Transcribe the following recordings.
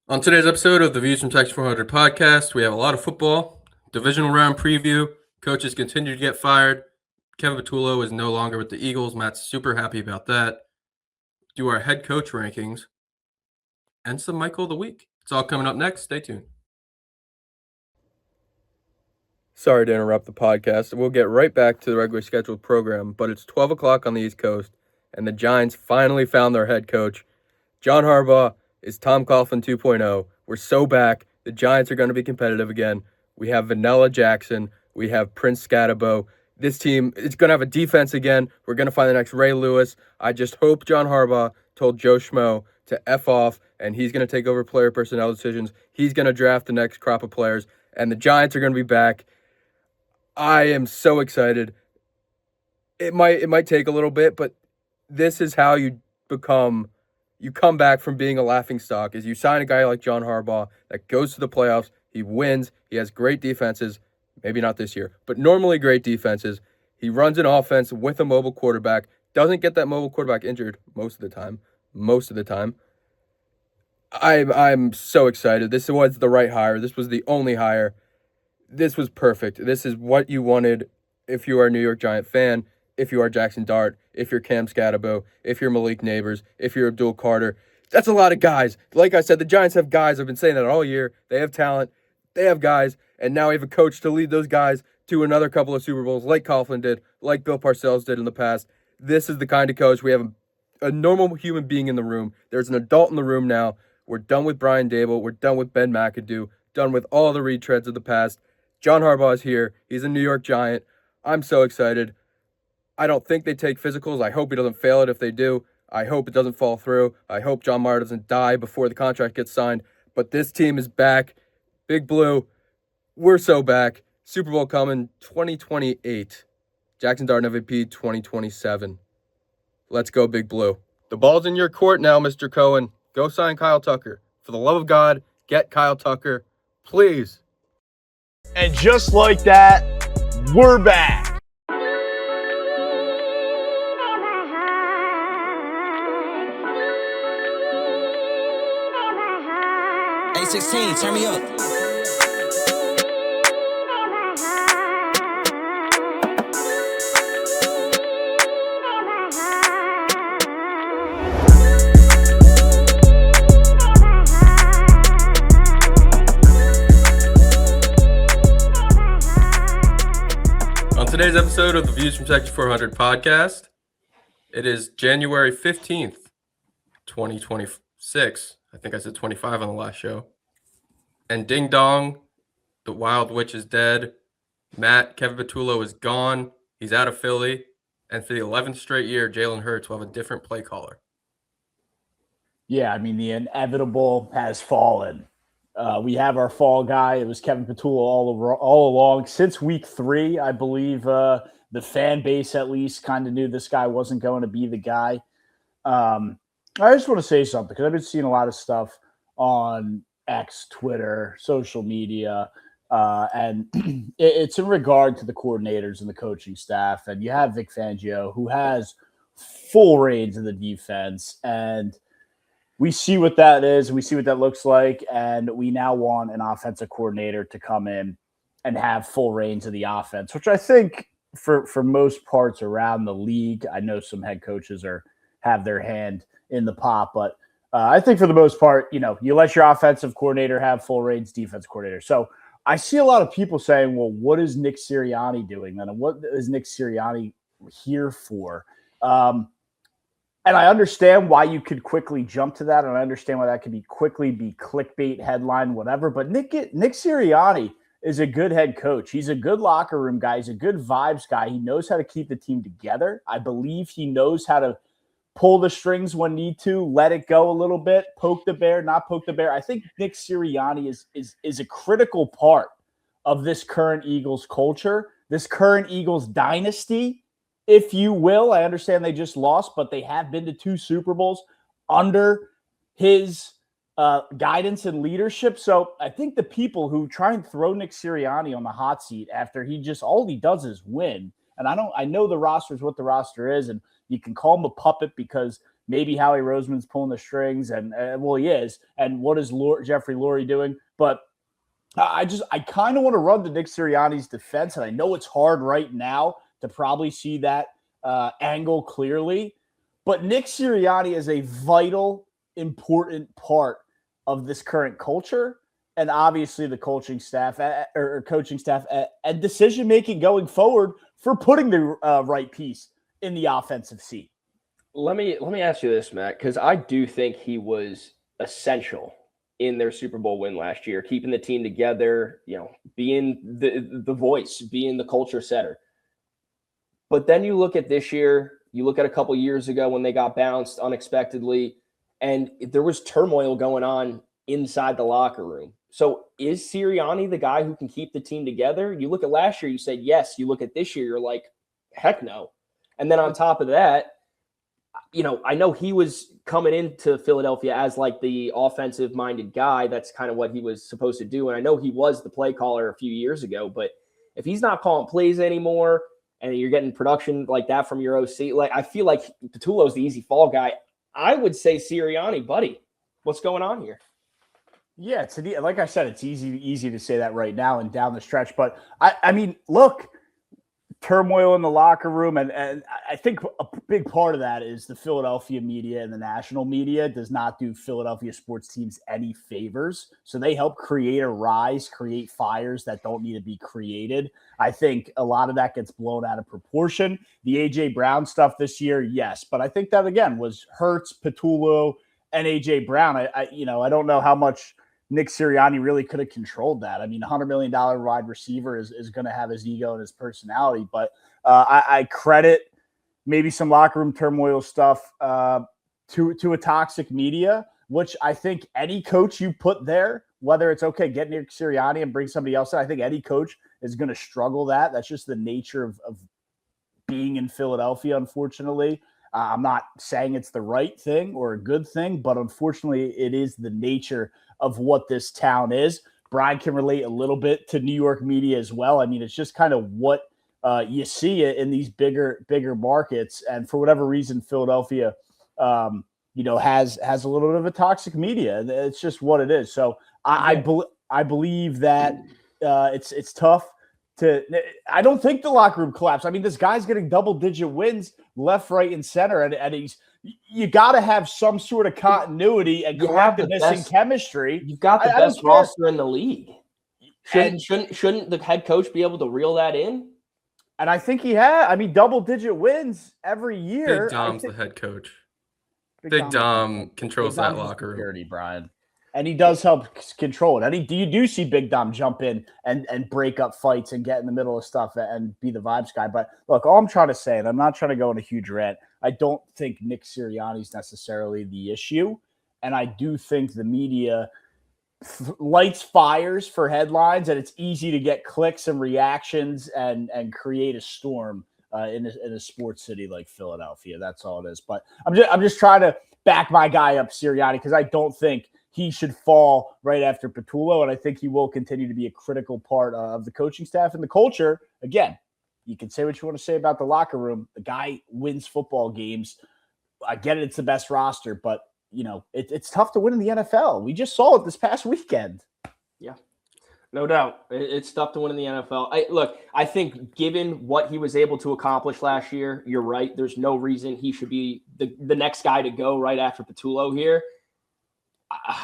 On today's episode of the Views from Texas 400 podcast, we have a lot of football, divisional round preview, coaches continue to get fired, Kevin Patullo is no longer with the Eagles, Matt's super happy about that, do our head coach rankings, and some Michael of the Week. It's all coming up next. Stay tuned. Sorry to interrupt the podcast. We'll get right back to the regularly scheduled program, but it's 12 o'clock on the East Coast, and the Giants finally found their head coach. John Harbaugh is Tom Coughlin 2.0. We're so back. The Giants are going to be competitive again. We have Vanilla Jackson. We have Prince Scatabo. This team is going to have a defense again. We're going to find the next Ray Lewis. I just hope John Harbaugh told Joe Schmo to F off, and he's going to take over player personnel decisions. He's going to draft the next crop of players, and the Giants are going to be back. I am so excited. It might take a little bit, but this is how you come back from being a laughingstock, is you sign a guy like John Harbaugh that goes to the playoffs, he wins, he has great defenses, maybe not this year, but normally great defenses. He runs an offense with a mobile quarterback, doesn't get that mobile quarterback injured most of the time. I'm so excited. This was the right hire. This was the only hire. This was perfect. This is what you wanted if you are a New York Giant fan, if you are Jackson Dart, if you're Cam Scatabo, if you're Malik Neighbors, if you're Abdul Carter. That's a lot of guys. Like I said, the Giants have guys. I've been saying that all year. They have talent. They have guys. And now we have a coach to lead those guys to another couple of Super Bowls like Coughlin did, like Bill Parcells did in the past. This is the kind of coach. We have a normal human being in the room. There's an adult in the room now. We're done with Brian Dable. We're done with Ben McAdoo. Done with all the retreads of the past. John Harbaugh is here. He's a New York Giant. I'm so excited. I don't think they take physicals. I hope he doesn't fail it if they do. I hope it doesn't fall through. I hope John Mayer doesn't die before the contract gets signed. But this team is back. Big Blue, we're so back. Super Bowl coming 2028. Jackson Dart MVP 2027. Let's go, Big Blue. The ball's in your court now, Mr. Cohen. Go sign Kyle Tucker. For the love of God, get Kyle Tucker. Please. And just like that, we're back. A16, turn me up. On today's episode of the Views from Texas 400 podcast, it is January 15th, 2026. I think I said 25 on the last show. And ding dong, the Wild Witch is dead. Kevin Patullo is gone. He's out of Philly. And for the 11th straight year, Jalen Hurts will have a different play caller. Yeah, I mean, the inevitable has fallen. We have our fall guy. It was Kevin Patullo all along. Since week 3, I believe the fan base at least kind of knew this guy wasn't going to be the guy. I just want to say something because I've been seeing a lot of stuff on X, Twitter, social media, and it's in regard to the coordinators and the coaching staff. And you have Vic Fangio, who has full reins of the defense, and we see what that is. We see what that looks like, and we now want an offensive coordinator to come in and have full reins of the offense, which I think for most parts around the league, I know some head coaches have their hand in the pot, but I think for the most part, you let your offensive coordinator have full reins, defense coordinator. So I see a lot of people saying, well, what is Nick Sirianni doing then? And what is Nick Sirianni here for? And I understand why you could quickly jump to that, and I understand why that could quickly be clickbait headline, whatever. But Nick Sirianni is a good head coach. He's a good locker room guy. He's a good vibes guy. He knows how to keep the team together. I believe he knows how to pull the strings when need to, let it go a little bit, poke the bear, not poke the bear. I think Nick Sirianni is a critical part of this current Eagles culture, this current Eagles dynasty, if you will. I understand they just lost, but they have been to 2 Super Bowls under his guidance and leadership. So I think the people who try and throw Nick Sirianni on the hot seat after all he does is win. And I know the roster is what the roster is, and you can call him a puppet because maybe Howie Roseman's pulling the strings, and well, he is. And what is Jeffrey Lurie doing? But I kind of want to run to Nick Sirianni's defense, and I know it's hard right now to probably see that angle clearly. But Nick Sirianni is a vital, important part of this current culture, and obviously the coaching staff and decision making going forward for putting the right piece in the offensive seat. Let me ask you this, Matt, because I do think he was essential in their Super Bowl win last year, keeping the team together, being the voice, being the culture setter. But then you look at this year, you look at a couple years ago when they got bounced unexpectedly, and there was turmoil going on inside the locker room. So is Sirianni the guy who can keep the team together? You look at last year, you said yes. You look at this year, you're like, heck no. And then on top of that, I know he was coming into Philadelphia as like the offensive-minded guy. That's kind of what he was supposed to do. And I know he was the play caller a few years ago. But if he's not calling plays anymore and you're getting production like that from your OC, like I feel like Patullo's the easy fall guy. I would say Sirianni, buddy, what's going on here? Yeah, like I said, it's easy to say that right now and down the stretch. But I mean, look, turmoil in the locker room, and I think a big part of that is the Philadelphia media and the national media does not do Philadelphia sports teams any favors. So they help create fires that don't need to be created. I think a lot of that gets blown out of proportion. The AJ Brown stuff this year, yes, but I think that again was Hurts, Patullo, and AJ Brown. I don't know how much Nick Sirianni really could have controlled that. I mean, $100 million wide receiver is going to have his ego and his personality, but I credit maybe some locker room turmoil stuff to a toxic media, which I think any coach you put there, whether it's okay, get Nick Sirianni and bring somebody else in, I think any coach is going to struggle that. That's just the nature of being in Philadelphia, unfortunately. I'm not saying it's the right thing or a good thing, but unfortunately it is the nature of what this town is. Brian can relate a little bit to New York media as well. I mean, it's just kind of what you see in these bigger markets. And for whatever reason, Philadelphia, has a little bit of a toxic media. It's just what it is. So I believe that it's tough. I don't think the locker room collapsed. I mean, this guy's getting double-digit wins left, right, and center, and you got to have some sort of continuity and correctness and chemistry. You've got the best roster in the league. Shouldn't the head coach be able to reel that in? And I think he had. I mean, double-digit wins every year. Big Dom's the head coach. Big Dom controls that locker room. Security, Brian. And he does help control it. And you do see Big Dom jump in and break up fights and get in the middle of stuff and be the vibes guy. But look, all I'm trying to say, and I'm not trying to go on a huge rant, I don't think Nick Sirianni is necessarily the issue. And I do think the media lights fires for headlines, and it's easy to get clicks and reactions and create a storm in a sports city like Philadelphia. That's all it is. But I'm just trying to back my guy up, Sirianni, because I don't think he should fall right after Patullo, and I think he will continue to be a critical part of the coaching staff and the culture. Again, you can say what you want to say about the locker room. The guy wins football games. I get it; it's the best roster, but it's tough to win in the NFL. We just saw it this past weekend. Yeah, no doubt, it's tough to win in the NFL. I think given what he was able to accomplish last year, you're right. There's no reason he should be the next guy to go right after Patullo here.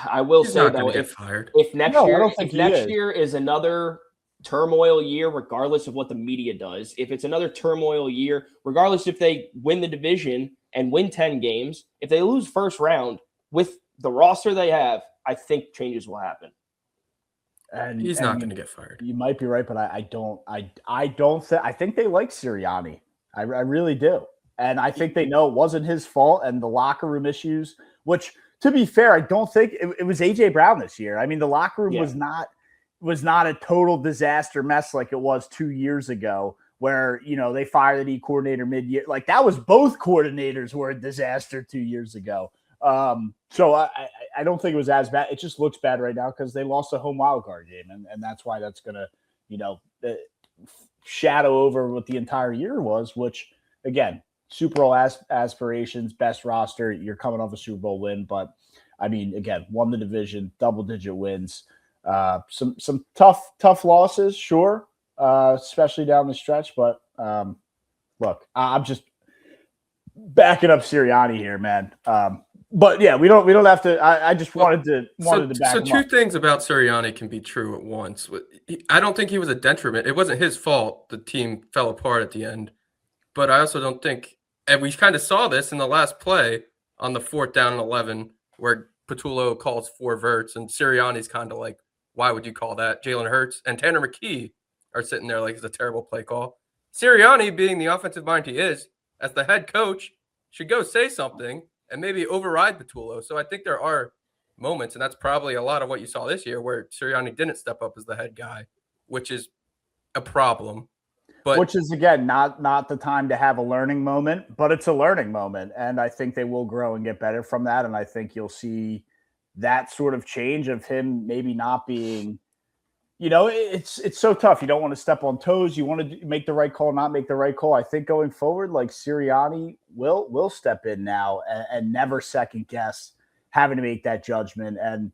I will say though, if next year is another turmoil year, regardless of what the media does, if it's another turmoil year, regardless if they win the division and win 10 games, if they lose first round with the roster they have, I think changes will happen. And he's not going to get fired. You might be right, but I think they like Sirianni. I really do. And I think they know it wasn't his fault and the locker room issues, which, to be fair, I don't think it was AJ Brown this year. I mean, the locker room was not a total disaster mess like it was 2 years ago, where they fired the D coordinator mid-year. Like that was both coordinators were a disaster 2 years ago. So I don't think it was as bad. It just looks bad right now because they lost a home wild card game, and that's why that's gonna shadow over what the entire year was. Which again, Super Bowl aspirations, best roster. You're coming off a Super Bowl win, but I mean, again, won the division, double-digit wins. Some tough losses, sure, especially down the stretch. But look, I'm just backing up Sirianni here, man. But yeah, we don't have to. I just wanted to back him up. So two things about Sirianni can be true at once. I don't think he was a detriment. It wasn't his fault the team fell apart at the end. But I also don't think, and we kind of saw this in the last play on the 4th down and 11, where Patullo calls 4 verts, and Sirianni's kind of like, why would you call that? Jalen Hurts and Tanner McKee are sitting there like it's a terrible play call. Sirianni, being the offensive mind he is, as the head coach, should go say something and maybe override Patullo. So I think there are moments, and that's probably a lot of what you saw this year, where Sirianni didn't step up as the head guy, which is a problem. But which is, again, not the time to have a learning moment, but it's a learning moment. And I think they will grow and get better from that. And I think you'll see that sort of change of him maybe not being, it's so tough. You don't want to step on toes. You want to make the right call, not make the right call. I think going forward, like Sirianni will step in now and never second guess having to make that judgment. And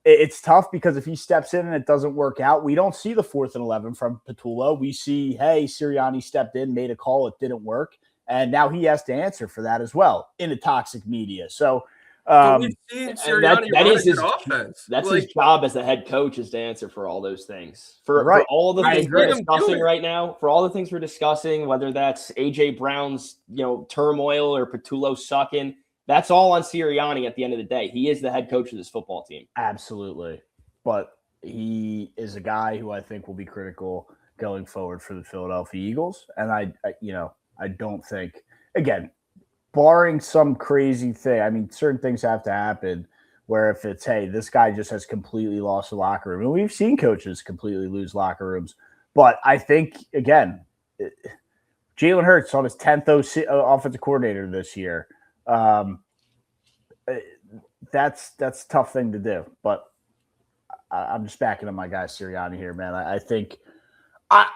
it's tough because if he steps in and it doesn't work out, we don't see the 4th and 11 from Patullo. We see, hey, Sirianni stepped in, made a call, it didn't work, and now he has to answer for that as well in the toxic media. So we've seen Sirianni that is his offense. That's his job as the head coach, is to answer for all those things. For all the things we're discussing right now, whether that's AJ Brown's turmoil or Patullo sucking. That's all on Sirianni at the end of the day. He is the head coach of this football team. Absolutely. But he is a guy who I think will be critical going forward for the Philadelphia Eagles. And I don't think, again, barring some crazy thing, I mean, certain things have to happen where if it's, hey, this guy just has completely lost the locker room. And we've seen coaches completely lose locker rooms. But I think, again, Jalen Hurts on his 10th offensive coordinator this year. That's a tough thing to do, but I'm just backing up my guy Sirianni here, man. I think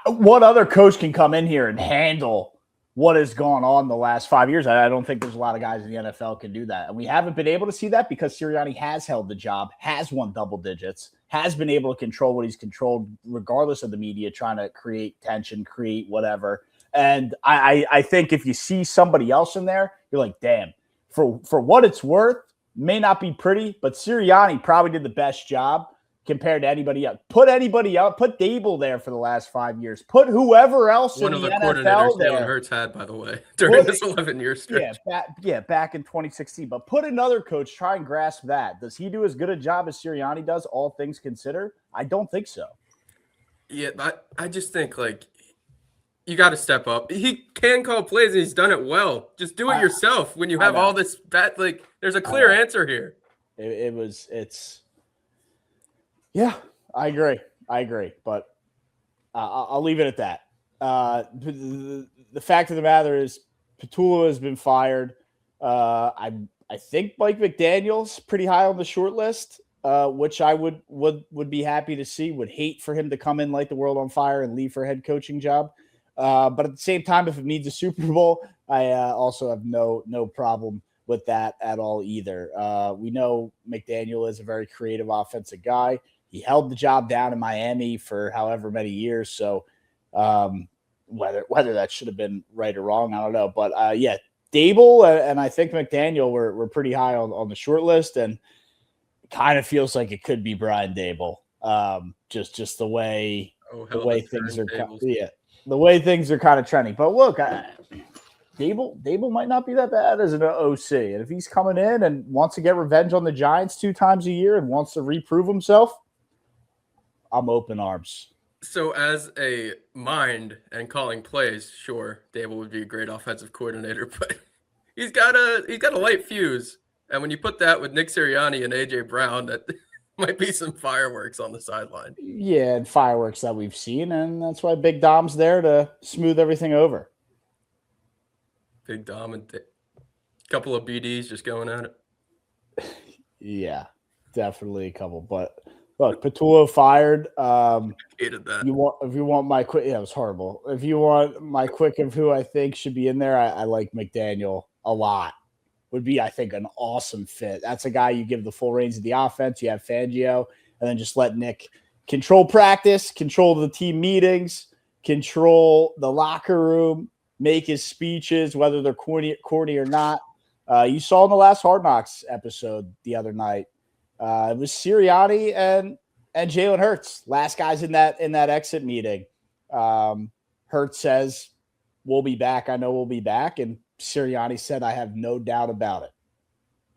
what other coach can come in here and handle what has gone on the last 5 years? I don't think there's a lot of guys in the NFL can do that. And we haven't been able to see that because Sirianni has held the job, has won double digits, has been able to control what he's controlled regardless of the media trying to create tension, create whatever. And I think if you see somebody else in there, you're like, damn. For what it's worth, may not be pretty, but Sirianni probably did the best job compared to anybody else. Put anybody else, put Dable there for the last 5 years. Put whoever else in the NFL coordinators there. Jalen Hurts had, by the way, during this 11-year stretch. Back in 2016. But put another coach, try and grasp that. Does he do as good a job as Sirianni does, all things considered? I don't think so. Yeah, I just think, like, you got to step up. He can call plays, and he's done it well. Just do it yourself when you have all this bad. Like, there's a clear answer here. Yeah, I agree. But I'll leave it at that. The fact of the matter is, Patullo has been fired. I think Mike McDaniel's pretty high on the short list, which I would be happy to see. Would hate for him to come in, light the world on fire, and leave for a head coaching job. But at the same time, if it means a Super Bowl, I also have no problem with that at all either. We know McDaniel is a very creative offensive guy. He held the job down in Miami for however many years. So whether that should have been right or wrong, I don't know. But Dable and I think McDaniel were pretty high on the short list, and it kind of feels like it could be Brian Dable. Just the way things are. The way things are kind of trending. But look, Dable might not be that bad as an OC. And if he's coming in and wants to get revenge on the Giants 2 times a year and wants to reprove himself, I'm open arms. So as a mind and calling plays, sure, Dable would be a great offensive coordinator, but he's got a light fuse. And when you put that with Nick Sirianni and AJ Brown, that might be some fireworks on the sideline. Yeah, and fireworks that we've seen, and that's why Big Dom's there to smooth everything over. Big Dom and a couple of BDs just going at it. Yeah, definitely a couple. But Look, Patullo fired. Hated that. If you want my quick, yeah, it was horrible. If you want my quick of who I think should be in there, I like McDaniel a lot. Would be, I think, an awesome fit. That's a guy you give the full reins of the offense. You have Fangio, and then just let Nick control practice, control the team meetings, control the locker room, make his speeches, whether they're corny or not. You saw in the last Hard Knocks episode the other night, it was Sirianni and Jalen Hurts, last guys in that exit meeting. Hurts says, "We'll be back. I know we'll be back." And Sirianni said, "I have no doubt about it."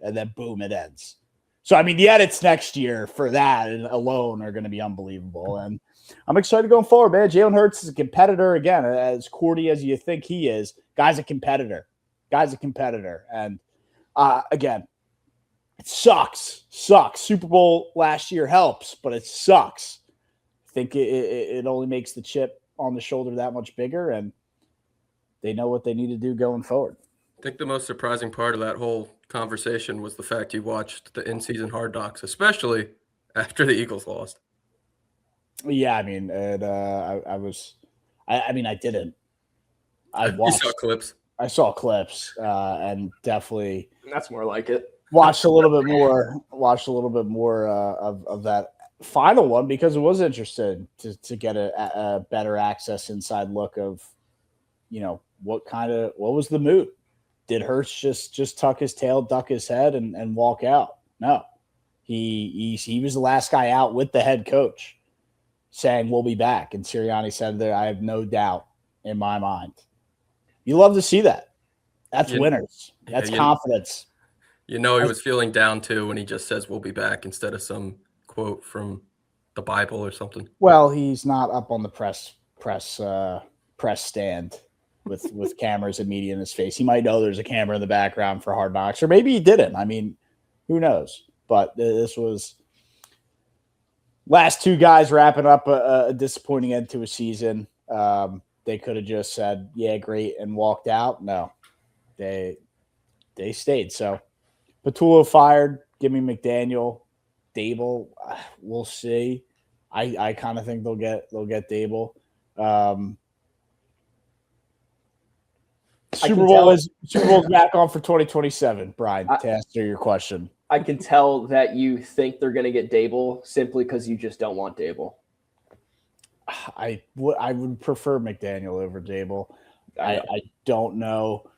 And then boom, it ends. So, I mean, the edits next year for that alone are going to be unbelievable. And I'm excited going forward, man. Jalen Hurts is a competitor. Again, as corny as you think he is, guy's a competitor. And again, it sucks. Super Bowl last year helps, but it sucks. I think it only makes the chip on the shoulder that much bigger, and they know what they need to do going forward. I think the most surprising part of that whole conversation was the fact you watched the in-season Hard Knocks, especially after the Eagles lost. Yeah, I mean, I didn't. I watched. You saw clips. I saw clips, and definitely That's more like it. watched a little bit more of that final one because it was interesting to get a better access inside look of, what was the mood? Did Hurts just tuck his tail, duck his head, and walk out? No, he was the last guy out with the head coach saying we'll be back, and Sirianni said that I have no doubt in my mind. You love to see that. That's winners. That's confidence. He was feeling down too when he just says we'll be back instead of some quote from the Bible or something. Well, he's not up on the press stand with cameras and media in his face. He might know there's a camera in the background for Hard Knocks, or maybe he didn't. I mean, who knows? But this was last two guys wrapping up a disappointing end to a season. They could have just said, yeah, great, and walked out. No, they stayed. So Patullo fired. Give me McDaniel. Dable, we'll see. I kind of think they'll get Dable. Super Bowl's back on for 2027, Brian, to answer your question. I can tell that you think they're going to get Dable simply because you just don't want Dable. I would prefer McDaniel over Dable. I don't know.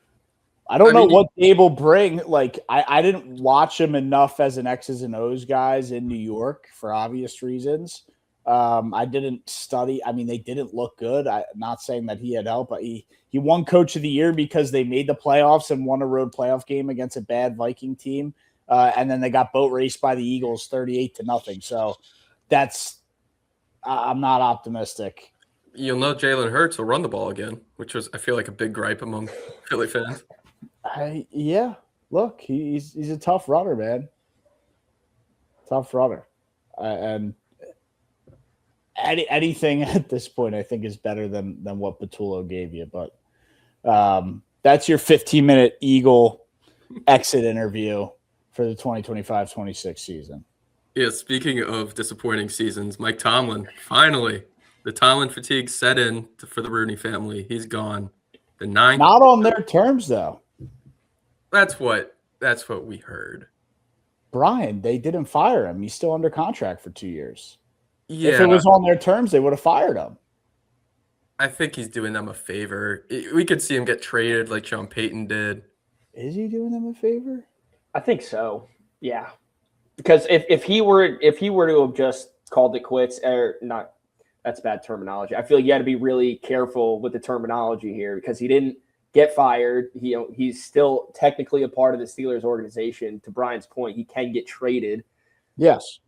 I don't know what Dable bring. Like, I didn't watch him enough as an X's and O's guys in New York for obvious reasons. I didn't study. I mean, they didn't look good. I'm not saying that he had help, but he won Coach of the Year because they made the playoffs and won a road playoff game against a bad Viking team. And then they got boat raced by the Eagles 38-0. So I'm not optimistic. You'll know Jalen Hurts will run the ball again, which was, I feel like, a big gripe among Philly fans. Yeah. Look, he's a tough runner, man. Tough runner. And anything at this point, I think, is better than what Patullo gave you. But that's your 15-minute Eagle exit interview for the 2025-26 season. Yeah, speaking of disappointing seasons, Mike Tomlin, finally, the Tomlin fatigue set in for the Rooney family. He's gone. The ninth. Not on their terms, though. That's what we heard. Brian, they didn't fire him. He's still under contract for 2 years. Yeah. If it was on their terms, they would have fired him. I think he's doing them a favor. We could see him get traded like Sean Payton did. Is he doing them a favor? I think so. Yeah. Because if he were to have just called it quits, or not, that's bad terminology. I feel like you got to be really careful with the terminology here because he didn't get fired. He's still technically a part of the Steelers organization. To Brian's point, he can get traded. Yes.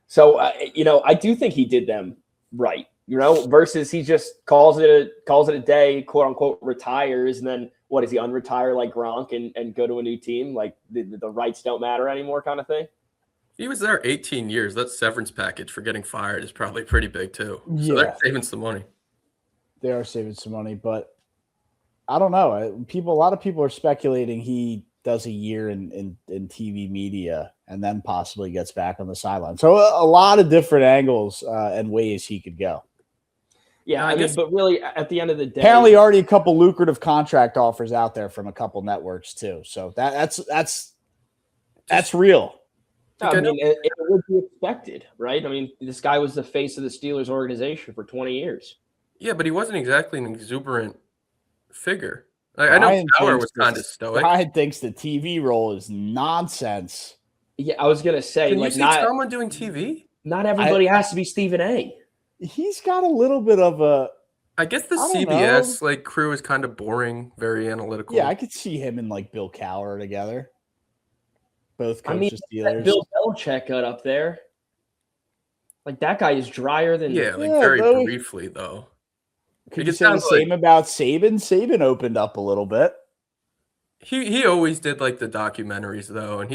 So I do think he did them right. Versus he just calls it a day, quote unquote, retires, and then what does he unretire like Gronk and go to a new team? Like the rights don't matter anymore, kind of thing. He was there 18 years. That severance package for getting fired is probably pretty big too. Yeah. So they're saving some money. They are saving some money, but I don't know. A lot of people are speculating he does a year in TV media, and then possibly gets back on the sideline. So a lot of different angles and ways he could go. Yeah, I mean, but really, at the end of the day, apparently already a couple lucrative contract offers out there from a couple networks too. So that's real. I mean, it would be expected, right? I mean, this guy was the face of the Steelers organization for 20 years. Yeah, but he wasn't exactly an exuberant figure. I know Tower was kind of stoic. Ryan thinks the TV role is nonsense. Yeah, I was gonna say, Can you see Tomlin doing TV? Not everybody has to be Stephen A. He's got a little bit of a. I guess the CBS crew is kind of boring, very analytical. Yeah, I could see him and Bill Cowher together. Both coaches, Steelers. Bill Belichick got up there. Like that guy is drier than very briefly though. Could you say the same about Saban? Saban opened up a little bit. He always did the documentaries though, and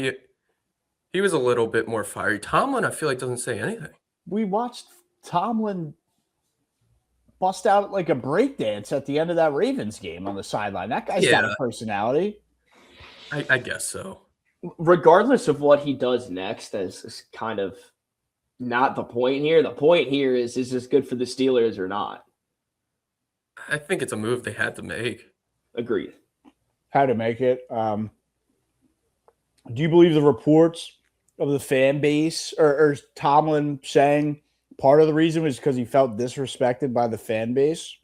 he was a little bit more fiery. Tomlin, I feel like doesn't say anything. We watched Tomlin bust out like a breakdance at the end of that Ravens game on the sideline. That guy's got a personality. I guess so. Regardless of what he does next, is kind of not the point here. The point here is this good for the Steelers or not? I think it's a move they had to make. Agreed. How to make it. Do you believe the reports of the fan base or Tomlin saying part of the reason was because he felt disrespected by the fan base?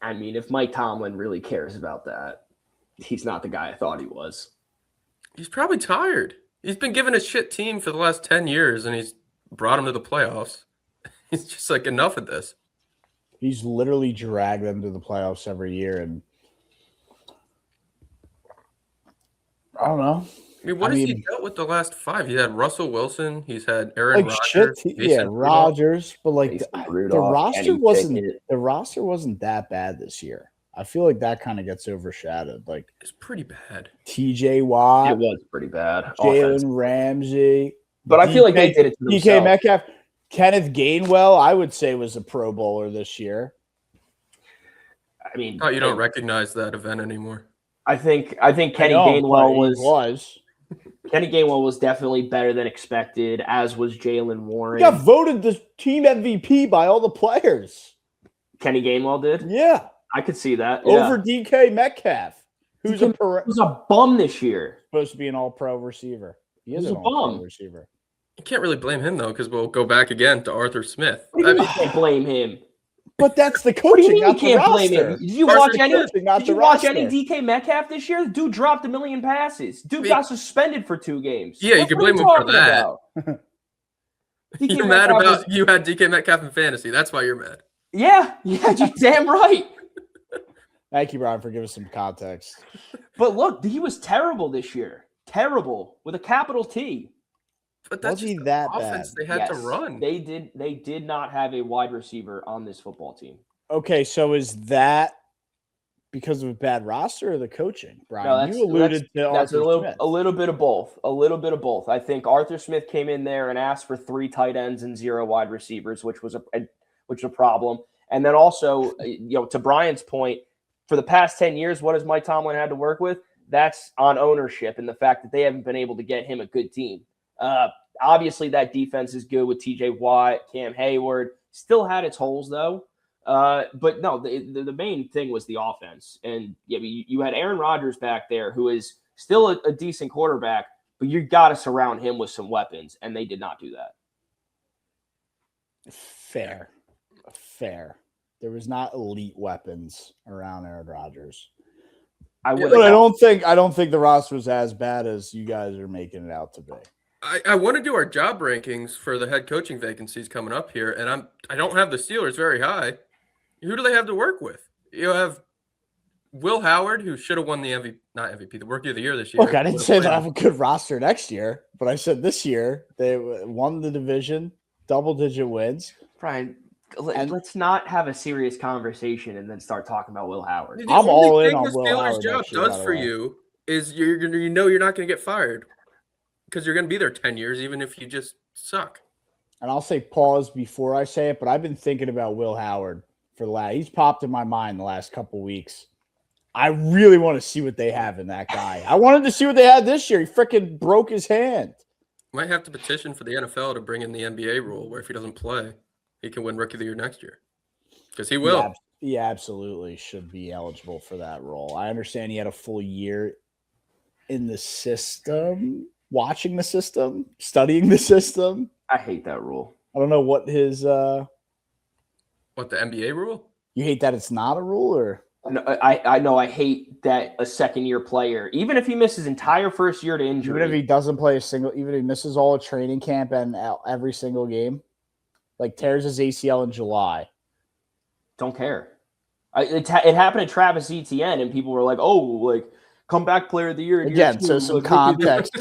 I mean, if Mike Tomlin really cares about that, he's not the guy I thought he was. He's probably tired. He's been given a shit team for the last 10 years, and he's brought him to the playoffs. He's just enough of this. He's literally dragged them to the playoffs every year, and I don't know. I mean, what has he dealt with the last 5? He had Russell Wilson. He's had Aaron Rodgers. Rodgers. But the roster wasn't that bad this year. I feel like that kind of gets overshadowed. It's pretty bad. T.J. Watt. It was pretty bad. Jalen Ramsey. But I feel like they did it to themselves. DK Metcalf. Kenneth Gainwell, I would say, was a Pro Bowler this year. I mean, you don't recognize that event anymore. I think Kenny Gainwell was. Kenny Gainwell was definitely better than expected, as was Jalen Warren. He got voted the team MVP by all the players. Kenny Gainwell did? Yeah. I could see that. Over DK Metcalf, who's a bum this year. Supposed to be an all-pro receiver. He is an all-pro receiver. You can't really blame him, though, because we'll go back again to Arthur Smith. You can't blame him. But that's the coaching, not the roster. Blame him? Did you watch any DK Metcalf this year? The dude dropped 1 million passes. Dude got suspended for 2 games. Yeah, you can blame him for that. You're mad about you had DK Metcalf in fantasy. That's why you're mad. Yeah, you're damn right. Thank you, Brian, for giving us some context. But look, he was terrible this year. Terrible with a capital T. But that's was he that bad? They had to run. They did not have a wide receiver on this football team. Okay, so is that because of a bad roster or the coaching, Brian? No, you alluded to Arthur Smith. A little bit of both. A little bit of both. I think Arthur Smith came in there and asked for 3 tight ends and 0 wide receivers, which was a problem. And then also, to Brian's point, for the past 10 years, what has Mike Tomlin had to work with? That's on ownership and the fact that they haven't been able to get him a good team. Obviously, that defense is good with T.J. Watt, Cam Hayward. Still had its holes, though. But no, the main thing was the offense. And you had Aaron Rodgers back there, who is still a decent quarterback, but you got to surround him with some weapons, and they did not do that. Fair. There was not elite weapons around Aaron Rodgers. I don't think the roster was as bad as you guys are making it out to be. I want to do our job rankings for the head coaching vacancies coming up here, and I don't have the Steelers very high. Who do they have to work with? You have Will Howard, who should have won the the Rookie of the Year this year. Look, I didn't say they'll have a good roster next year, but I said this year they won the division, double-digit wins. Brian, let's not have a serious conversation and then start talking about Will Howard. I'm all in on Will Will Howard. The Howard. Steelers' job does for you is you're not going to get fired because you're going to be there 10 years, even if you just suck. And I'll say pause before I say it, but I've been thinking about Will Howard for he's popped in my mind the last couple weeks. I really want to see what they have in that guy. I wanted to see what they had this year. He freaking broke his hand. Might have to petition for the NFL to bring in the NBA rule where if he doesn't play, he can win Rookie of the Year next year. Because he will. He absolutely should be eligible for that role. I understand he had a full year in the system, watching the system, studying the system. I hate that rule. I don't know what his What, the NBA rule? you hate that it's not a rule, or No, I know I hate that a second-year player, even if he misses his entire first year to injury. even if he doesn't play even if he misses all of training camp and every single game, like tears his ACL in July. Don't care. It happened to Travis Etienne, and people were like, "Oh, like comeback player of the year." Again, so some context,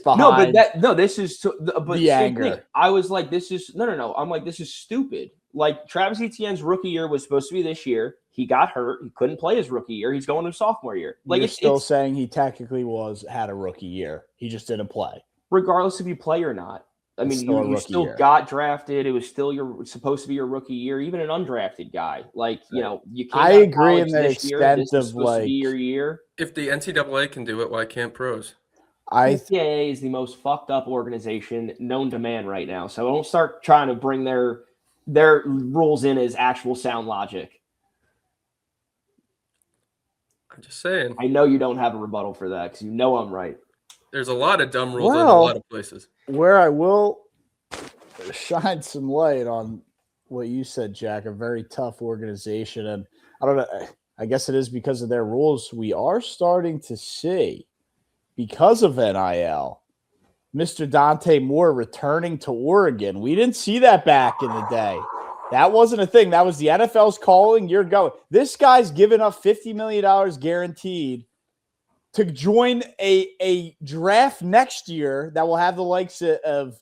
behind. This is but the anger. thing. I was like, "This is no." I'm like, "This is stupid." Like Travis Etienne's rookie year was supposed to be this year. He got hurt. He couldn't play his rookie year. He's going to sophomore year. Like You're still saying he technically had a rookie year. He just didn't play, regardless if you play or not. I mean, you still got drafted. It was still supposed to be your rookie year. Even an undrafted guy, like you can't. I agree in the extent of like your year. If the NCAA can do it, why can't pros? NCAA is the most fucked up organization known to man right now. So don't start trying to bring their rules in as actual sound logic. I'm just saying. I know you don't have a rebuttal for that because you know I'm right. There's a lot of dumb rules in a lot of places. Where I will shine some light on what you said, Jack, a very tough organization. And I don't know, I guess it is because of their rules. We are starting to see, because of NIL, Mr. Dante Moore returning to Oregon. We didn't see that back in the day. That wasn't a thing. That was the NFL's calling. You're going. This guy's giving up $50 million guaranteed to join a draft next year that will have the likes of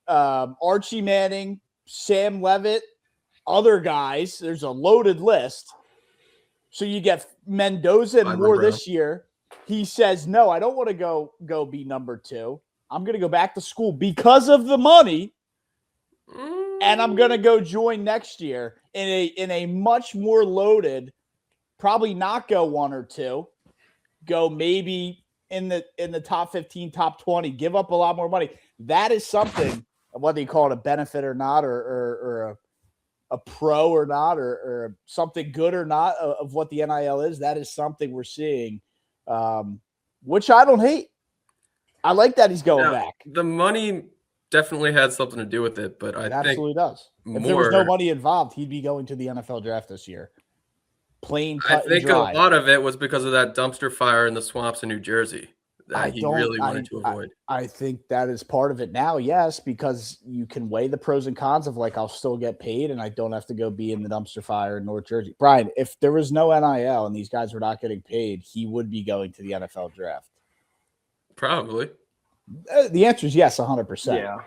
Archie Manning, Sam Levitt, other guys. There's a loaded list. So you get Mendoza and Moore this year. He says, no, I don't want to go be number 2. I'm going to go back to school because of the money, and I'm going to go join next year in a much more loaded, probably not go 1 or 2, go maybe in the top 15, top 20, give up a lot more money. That is something, whether you call it a benefit or not, or a pro or not, or something good or not of what the NIL is. That is something we're seeing, which I don't hate. I like that he's going back. The money definitely had something to do with it, but it absolutely does. If there was no money involved, he'd be going to the NFL draft this year. Plain cut I think and dry. a lot of it was because of that dumpster fire in the swamps in New Jersey that he really wanted to avoid. I think that is part of it now, yes, because you can weigh the pros and cons of like, I'll still get paid and I don't have to go be in the dumpster fire in North Jersey. Brian, if there was no NIL and these guys were not getting paid, he would be going to the NFL draft. Probably. The answer is yes, 100%.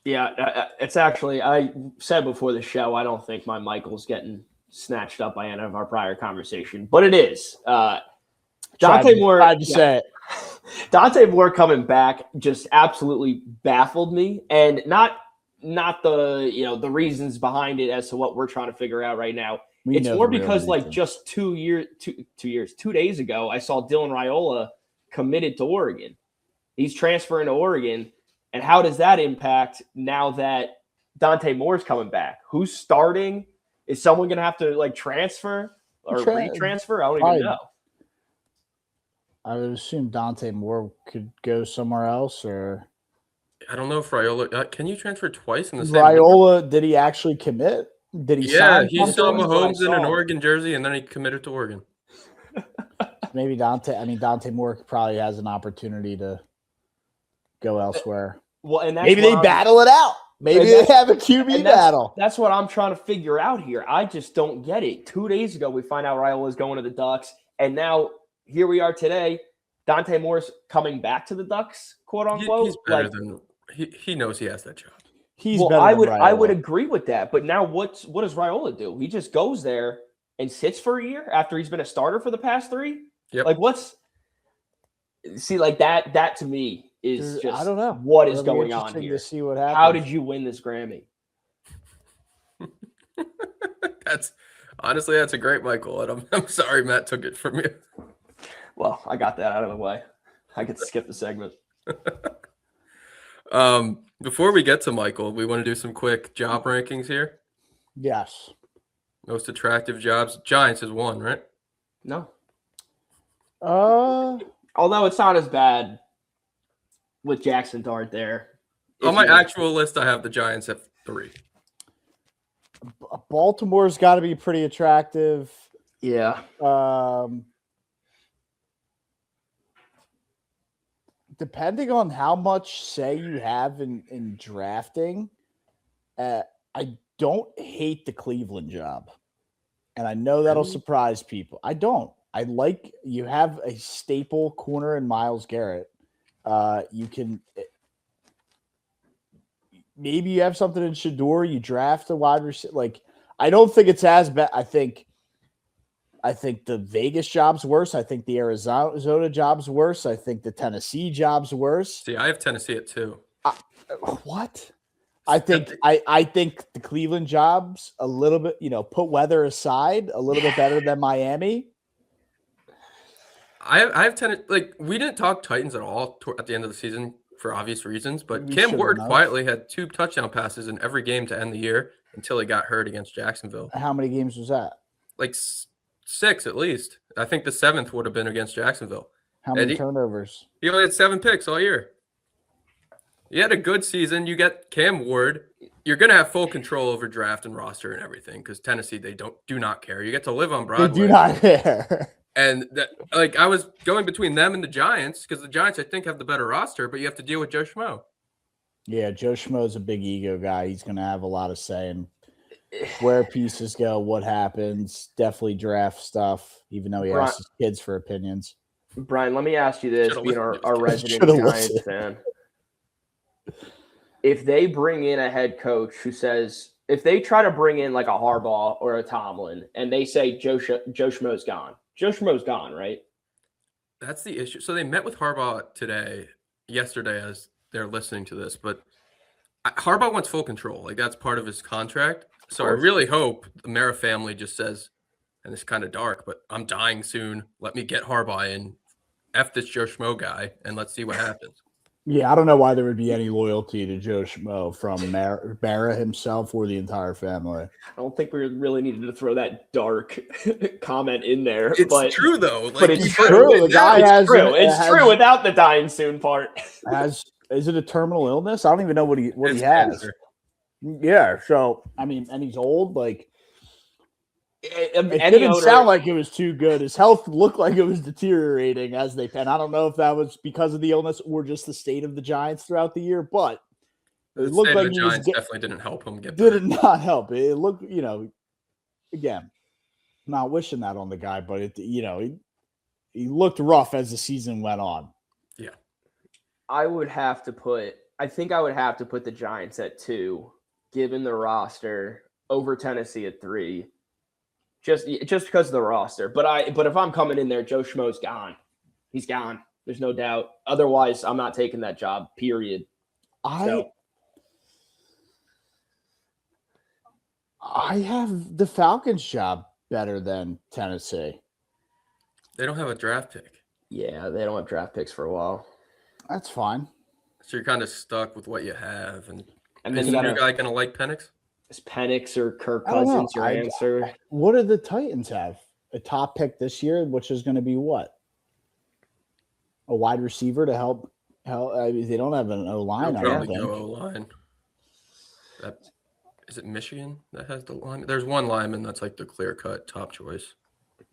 Yeah. It's actually, I said before the show, I don't think my Michael's getting snatched up by any of our prior conversation, but it is. Dante Moore. I'd say it. Dante Moore coming back just absolutely baffled me, and not the the reasons behind it as to what we're trying to figure out right now. It's more because like just 2 days ago, I saw Dylan Raiola committed to Oregon. He's transferring to Oregon. And how does that impact now that Dante Moore's coming back? Who's starting? Is someone going to have to like transfer or retransfer? I don't even know. I would assume Dante Moore could go somewhere else, or I don't know if Raiola can you transfer twice in the same Raiola, did he actually commit? Did he sign? He saw Mahomes in an Oregon jersey and then he committed to Oregon. Maybe Dante Moore probably has an opportunity to go elsewhere. Well, and maybe they battle it out. Maybe they have a QB battle. That's what I'm trying to figure out here. I just don't get it. 2 days ago, we find out Raiola is going to the Ducks, and now here we are today. Dante Moore's coming back to the Ducks, quote unquote. He's better than he knows he has that job. I would agree with that, but now what does Raiola do? He just goes there and sits for a year after he's been a starter for the past 3. Yep. Like that to me is just I don't know what is going on here. To see what happens. How did you win this Grammy? Honestly, that's a great Michael, and I'm sorry Matt took it from you. Well, I got that out of the way. I could skip the segment. Before we get to Michael, we want to do some quick job rankings here. Yes. Most attractive jobs. Giants is one, right? No. Although it's not as bad with Jackson Dart there. On my actual list, I have the Giants at 3. Baltimore's got to be pretty attractive. Yeah. Depending on how much say you have in drafting, I don't hate the Cleveland job. And I know that'll surprise people. I don't. I like you have a staple corner in Myles Garrett. You can maybe you have something in Shador. You draft a wide receiver. Like I don't think it's as bad. I think the Vegas job's worse. I think the Arizona job's worse. I think the Tennessee job's worse. See, I have Tennessee at 2. What? I think the Cleveland job's a little bit, put weather aside, a little bit better than Miami. I have Tennessee. Like we didn't talk Titans at all at the end of the season for obvious reasons, but We Cam should've Ward enough. quietly had 2 touchdown passes in every game to end the year until he got hurt against Jacksonville. How many games was that? Like 6 at least. I think the 7th would have been against Jacksonville. How many turnovers? He only had 7 picks all year. You had a good season. You get Cam Ward. You're going to have full control over draft and roster and everything because Tennessee, they do not care. You get to live on Broadway. They do not care. And I was going between them and the Giants because the Giants, I think, have the better roster, but you have to deal with Joe Schmo. Yeah, Joe Schmo's a big ego guy. He's going to have a lot of say in where pieces go, what happens. Definitely draft stuff, even though he asks his kids for opinions. Brian, let me ask you this, being our resident Should've Giants listened. fan. If they bring in a head coach who says, if they try to bring in like a Harbaugh or a Tomlin and they say Joe Schmo's gone. Joe Schmo's gone, right? That's the issue. So they met with Harbaugh yesterday, as they're listening to this, but Harbaugh wants full control. Like that's part of his contract. So I really hope the Mara family just says, and it's kind of dark, but I'm dying soon. Let me get Harbaugh in, F this Joe Schmo guy, and let's see what happens. Yeah, I don't know why there would be any loyalty to Joe Schmo from Mara himself or the entire family. I don't think we really needed to throw that dark comment in there. It's true, though. But it's true. The guy has true. It's true without the dying soon part. Is it a terminal illness? I don't even know what he has. Cancer. Yeah. So I mean, and he's old. Like it didn't sound like it was too good. His health looked like it was deteriorating as they pen. I don't know if that was because of the illness or just the state of the Giants throughout the year, but it looked like the Giants definitely didn't help him get. Did it not help? It looked, again, not wishing that on the guy, but he looked rough as the season went on. Yeah. I think I would have to put the Giants at 2, given the roster, over Tennessee at 3. Just because of the roster. But if I'm coming in there, Joe Schmo's gone. He's gone. There's no doubt. Otherwise, I'm not taking that job, period. I have the Falcons job better than Tennessee. They don't have a draft pick. Yeah, they don't have draft picks for a while. That's fine. So you're kind of stuck with what you have. And then is the new guy going to like Penix? Is Penix or Kirk Cousins your answer? What do the Titans have? A top pick this year, which is going to be what? A wide receiver to help. I mean, they don't have an O-line. I don't think. No O-line. Is it Michigan that has the line? There's one lineman that's like the clear-cut top choice.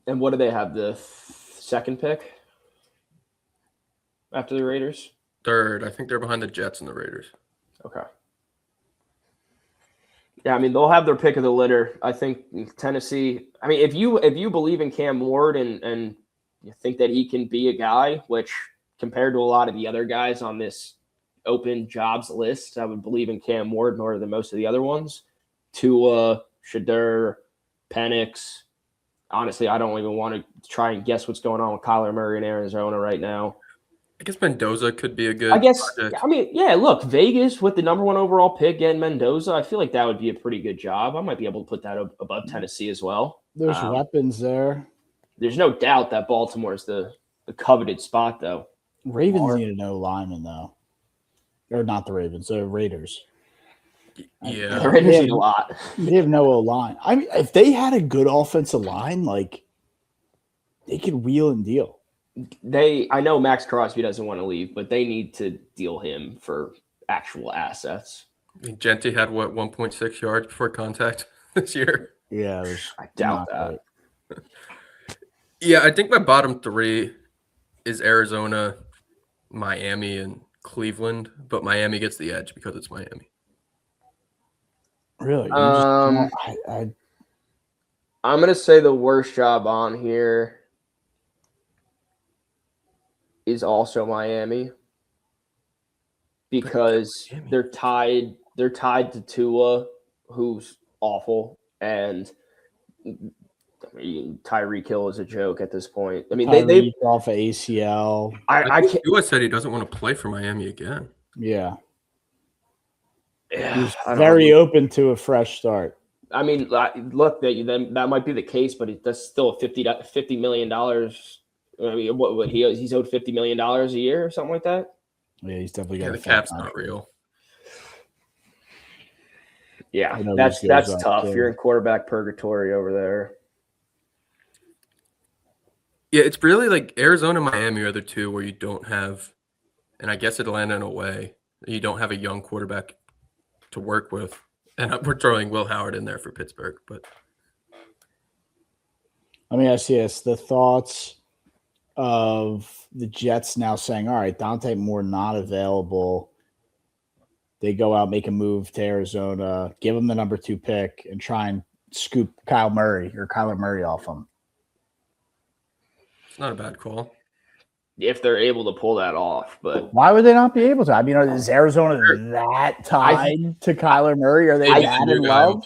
And what do they have? The second pick after the Raiders? 3rd. I think they're behind the Jets and the Raiders. Okay. Yeah, I mean, they'll have their pick of the litter. I think Tennessee – I mean, if you believe in Cam Ward and you think that he can be a guy, which compared to a lot of the other guys on this open jobs list, I would believe in Cam Ward more than most of the other ones. Tua, Shador, Penix. Honestly, I don't even want to try and guess what's going on with Kyler Murray in Arizona right now. I guess Mendoza could be a good I guess. project. I mean, yeah. Look, Vegas with the number 1 overall pick getting Mendoza. I feel like that would be a pretty good job. I might be able to put that above Tennessee as well. There's weapons there. There's no doubt that Baltimore is the coveted spot, though. Ravens need to know linemen, though. Or not the Ravens, the Raiders. Yeah. The Raiders need a lot. They have no line. I mean, if they had a good offensive line, like they could wheel and deal. I know Max Crosby doesn't want to leave, but they need to deal him for actual assets. Genti had 1.6 yards before contact this year. Yeah, I doubt that. Yeah, I think my bottom 3 is Arizona, Miami, and Cleveland, but Miami gets the edge because it's Miami. Really? I'm gonna say the worst job on here is also Miami because they're tied to Tua, who's awful, and Tyreek Hill is a joke at this point. I mean, they off of ACL. I think Tua said he doesn't want to play for Miami again. Yeah. Yeah, He's very open to a fresh start. I mean, look, that might be the case, but that's still $50 million. I mean, what he's owed $50 million a year or something like that. Yeah, he's definitely got the cap's not real. Yeah, that's tough. You're in quarterback purgatory over there. Yeah, it's really like Arizona and Miami are the 2 where you don't have, and I guess Atlanta in a way, you don't have a young quarterback to work with. And we're throwing Will Howard in there for Pittsburgh. But let me ask you this. The thoughts of the Jets now saying, all right, Dante Moore not available. They go out, make a move to Arizona, give him the number 2 pick, and try and scoop Kyler Murray off him. It's not a bad call. If they're able to pull that off, but why would they not be able to? I mean, is Arizona that tied to Kyler Murray? Are they that in love?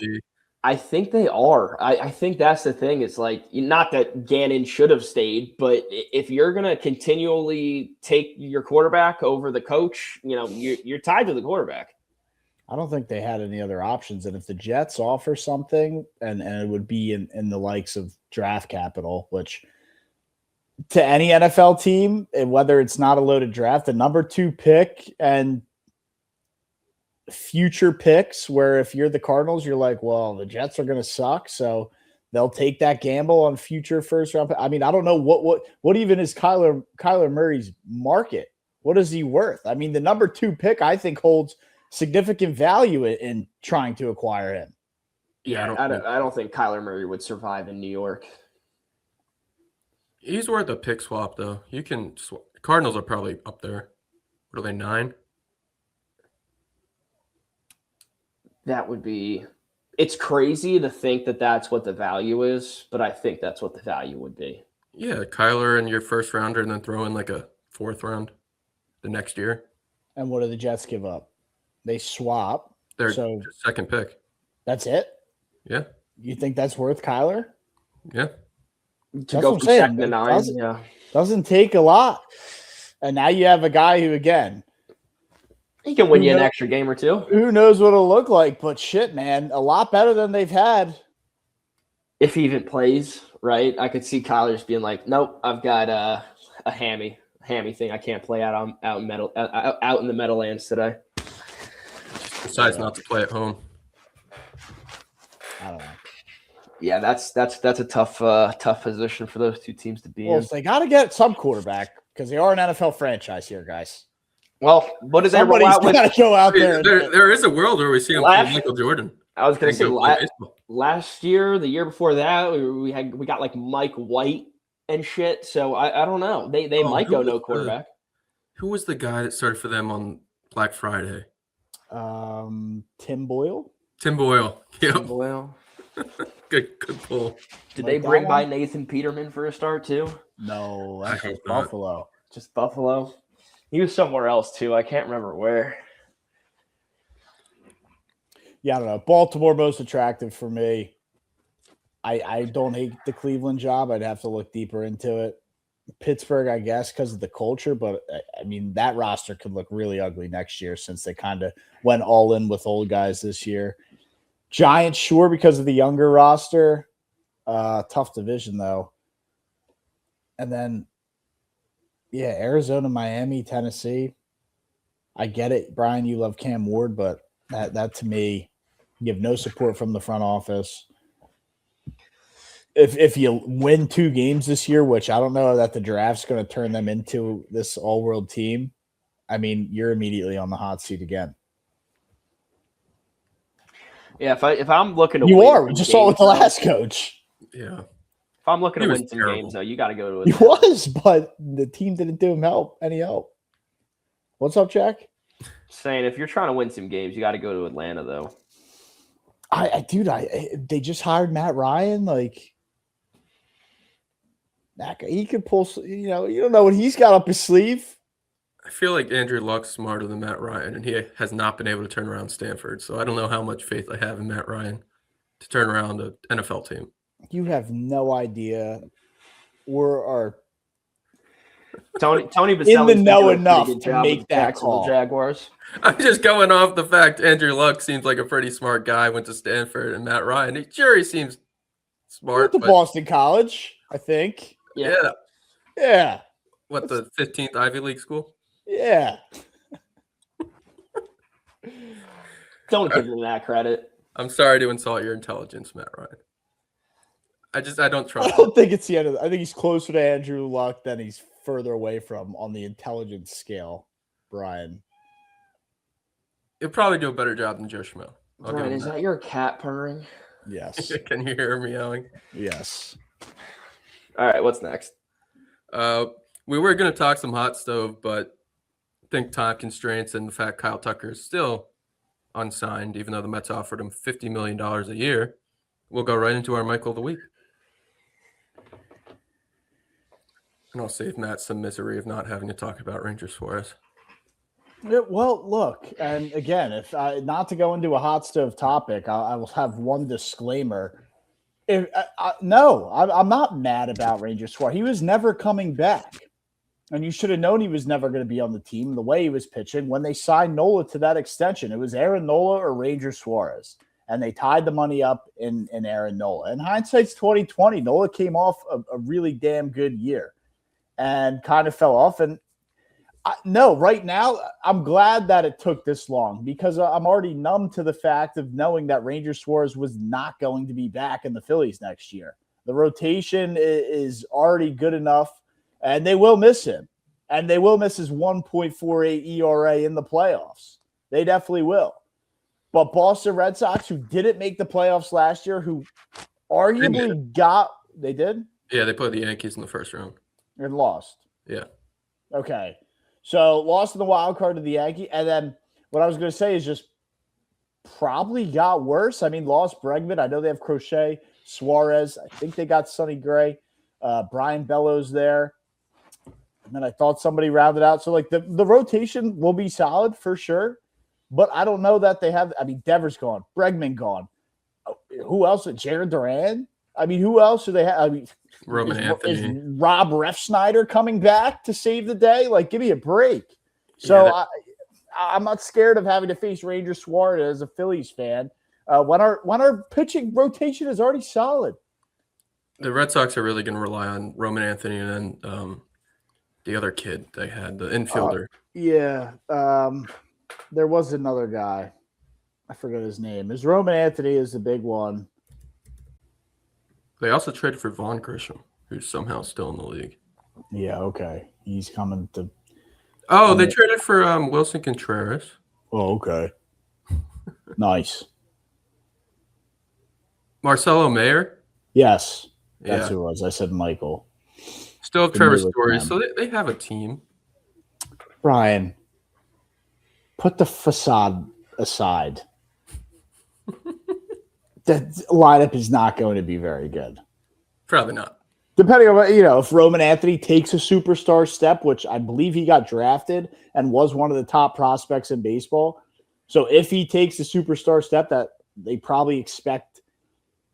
I think they are. I think that's the thing. It's like, not that Gannon should have stayed, but if you're going to continually take your quarterback over the coach, you're tied to the quarterback. I don't think they had any other options. And if the Jets offer something, and it would be in the likes of draft capital, which to any NFL team, and whether it's not a loaded draft, the number 2 pick and future picks, where if you're the Cardinals, you're like, well, the Jets are going to suck, so they'll take that gamble on future first round. I mean, I don't know what even is Kyler Murray's market. What is he worth? I mean, the number 2 pick, I think, holds significant value in trying to acquire him. Yeah, I don't think Kyler Murray would survive in New York. He's worth a pick swap, though. You can Cardinals are probably up there. What are they, 9? That would be – it's crazy to think that that's what the value is, but I think that's what the value would be. Yeah, Kyler and your first rounder, and then throw in like a 4th round the next year. And what do the Jets give up? They swap. Their 2nd pick. That's it? Yeah. You think that's worth Kyler? Yeah. To go from 2nd to 9, doesn't take a lot. And now you have a guy who, again, he can win you an extra game or 2. Who knows what it'll look like? But shit, man, a lot better than they've had. If he even plays, right? I could see Kyler just being like, "Nope, I've got a hammy thing. I can't play out in the Meadowlands today." Decides not to play at home. I don't know. Yeah, that's a tough position for those 2 teams to be in. They got to get some quarterback because they are an NFL franchise here, guys. Well, what does somebody's got to go out there? There is a world where we see him play Michael Jordan. I was going to say last year, the year before that, we got like Mike White and shit. So I don't know. They might go no quarterback. Who was the guy that started for them on Black Friday? Tim Boyle. Tim Boyle. Yep. Tim Boyle. Good pull. Did they bring by Nathan Peterman for a start too? No, that's just Buffalo. Just Buffalo. He was somewhere else too. I can't remember where. Yeah, I don't know. Baltimore most attractive for me. I don't hate the Cleveland job. I'd have to look deeper into it. Pittsburgh, I guess, because of the culture. But, I mean, that roster could look really ugly next year since they kind of went all in with old guys this year. Giants, sure, because of the younger roster. Tough division, though. And then, yeah, Arizona, Miami, Tennessee. I get it, Brian, you love Cam Ward, but that to me, you have no support from the front office. If you win 2 games this year, which I don't know that the draft's going to turn them into this all-world team, I mean, you're immediately on the hot seat again. Yeah, if I'm looking to You win are. We some just saw it with the games, last coach. Yeah. If I'm looking He to was win some terrible. games, though, you got to go to He it. was, but the team didn't do him any help. What's up, Jack? Saying if you're trying to win some games, you got to go to Atlanta, though. They just hired Matt Ryan. Like, that guy, he could pull. You don't know what he's got up his sleeve. I feel like Andrew Luck's smarter than Matt Ryan, and he has not been able to turn around Stanford. So I don't know how much faith I have in Matt Ryan to turn around an NFL team. You have no idea, or are Tony in the Baselli's know doing a pretty enough good to job make with the that Jacksonville call. Jaguars. I'm just going off the fact Andrew Luck seems like a pretty smart guy, went to Stanford, and Matt Ryan, he seems Went smart. to But Boston College, I think. yeah, Yeah, what, the 15th Ivy League school? yeah. Don't give him that credit. I'm sorry to insult your intelligence, Matt Ryan. I don't I trust him. don't think it's the end of I think he's closer to Andrew Luck than he's further away from on the intelligence scale, Brian. He'll probably do a better job than Joe Schmo. I'll give Brian, him is that your cat purring? Yes. Can you hear him meowing? Yes. All right, what's next? We were going to talk some hot stove, but I think time constraints and the fact Kyle Tucker is still unsigned, even though the Mets offered him $50 million a year, we'll go right into our Michael of the Week. And I'll save Matt some misery of not having to talk about Ranger Suarez. Yeah, well, look, and again, if not to go into a hot stove topic, I will have one disclaimer. I'm not mad about Ranger Suarez. He was never coming back, and you should have known he was never going to be on the team. The way he was pitching when they signed Nola to that extension, it was Aaron Nola or Ranger Suarez, and they tied the money up in Aaron Nola. In hindsight's 2020, Nola came off a really damn good year, and kind of fell off. And no, right now, I'm glad that it took this long because I'm already numb to the fact of knowing that Ranger Suarez was not going to be back in the Phillies next year. The rotation is already good enough, and they will miss him. And they will miss his 1.48 ERA in the playoffs. They definitely will. But Boston Red Sox, who didn't make the playoffs last year, who arguably they did? Yeah, they played the Yankees in the first round. And lost. Yeah. Okay. So lost in the wild card to the Yankee. And then what I was going to say is just probably got worse. I mean, lost Bregman. I know they have Crochet, Suarez. I think they got Sonny Gray, Brian Bellows there. And then I thought somebody rounded out. So, like, the rotation will be solid for sure. But I don't know that they have – I mean, Devers gone. Bregman gone. Who else? Jared Duran? I mean, who else do they have? I mean – Roman Anthony. Is Rob Refsnyder coming back to save the day? Like, give me a break. So I'm not scared of having to face Ranger Suarez as a Phillies fan when our pitching rotation is already solid. The Red Sox are really going to rely on Roman Anthony and then the other kid they had, the infielder. There was another guy. I forget his name. Is Roman Anthony is the big one. They also traded for Vaughn Grisham, who's somehow still in the league. Yeah, okay. He's coming to – Oh, they traded for Wilson Contreras. Oh, okay. Nice. Marcelo Mayer. Yes, that's Yeah. who it was. I said Michael. Still have Trevor Story, so they have a team. Brian, put the facade aside. That lineup is not going to be very good. Probably not. Depending on, if Roman Anthony takes a superstar step, which I believe he got drafted and was one of the top prospects in baseball. So if he takes a superstar step that they probably expect,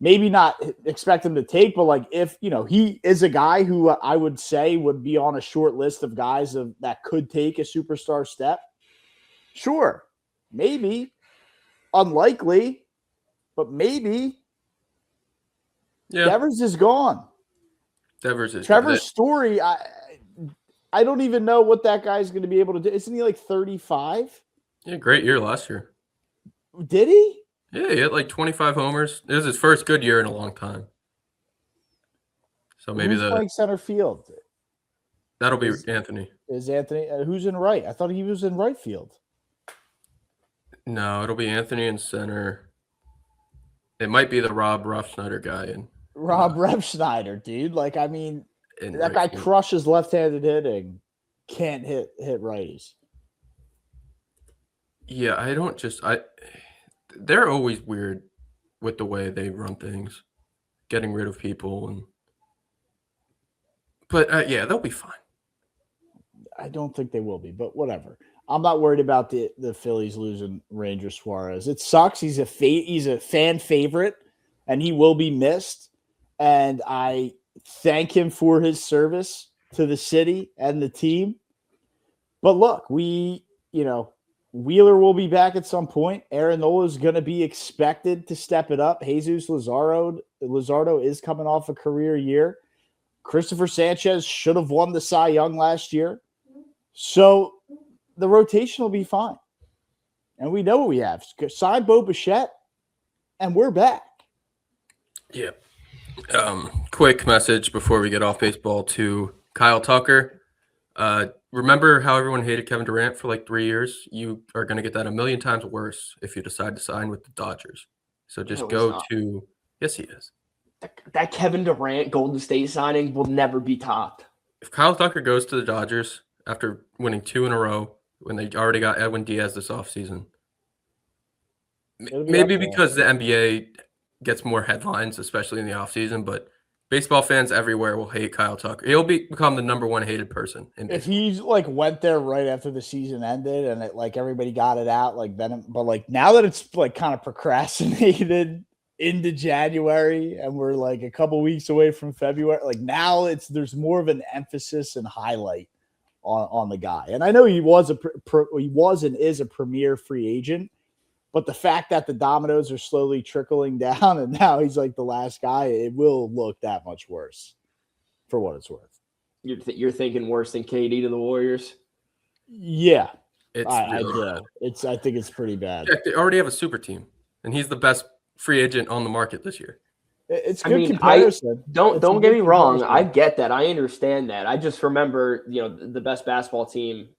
maybe not expect him to take, but like if, he is a guy who I would say would be on a short list of guys that could take a superstar step. Sure. Maybe. Unlikely, but maybe. Yeah. Devers is gone. Trevor's Story, I don't even know what that guy's going to be able to do. Isn't he like 35? Yeah, great year last year. Did he? Yeah, he had like 25 homers. It was his first good year in a long time. So maybe who's playing center field? That'll be Anthony. Is Anthony? Who's in right? I thought he was in right field. No, it'll be Anthony in center. It might be the Rob Refsnyder guy. Rob Refsnyder, dude. Like, I mean, that right guy field. crushes left-handed hitting. Can't hit righties. Yeah, they're always weird with the way they run things, getting rid of people, but yeah, they'll be fine. I don't think they will be, but whatever. I'm not worried about the Phillies losing Ranger Suarez. It sucks. He's a fan favorite, and he will be missed. And I thank him for his service to the city and the team. But look, Wheeler will be back at some point. Aaron Nola is going to be expected to step it up. Jesus Luzardo is coming off a career year. Christopher Sanchez should have won the Cy Young last year. So the rotation will be fine. And we know what we have. Sign Bo Bichette, and we're back. Yeah. Quick message before we get off baseball to Kyle Tucker. Remember how everyone hated Kevin Durant for like 3 years? You are going to get that a million times worse if you decide to sign with the Dodgers. So just yes, he is. That Kevin Durant Golden State signing will never be topped. If Kyle Tucker goes to the Dodgers after winning 2 in a row, when they already got Edwin Diaz this offseason, maybe because the NBA gets more headlines, especially in the offseason, but baseball fans everywhere will hate Kyle Tucker. He'll become the number one hated person. If he went there right after the season ended and everybody got it out, but now that it's kind of procrastinated into January and we're a couple weeks away from February, now there's more of an emphasis and highlight on the guy. And I know he was and is a premier free agent, but the fact that the dominoes are slowly trickling down and now he's the last guy, it will look that much worse for what it's worth. You're thinking worse than KD to the Warriors? Yeah. I think it's pretty bad. Yeah, they already have a super team, and he's the best free agent on the market this year. It's good comparison. Don't get me wrong. I get that. I understand that. I just remember, the best basketball team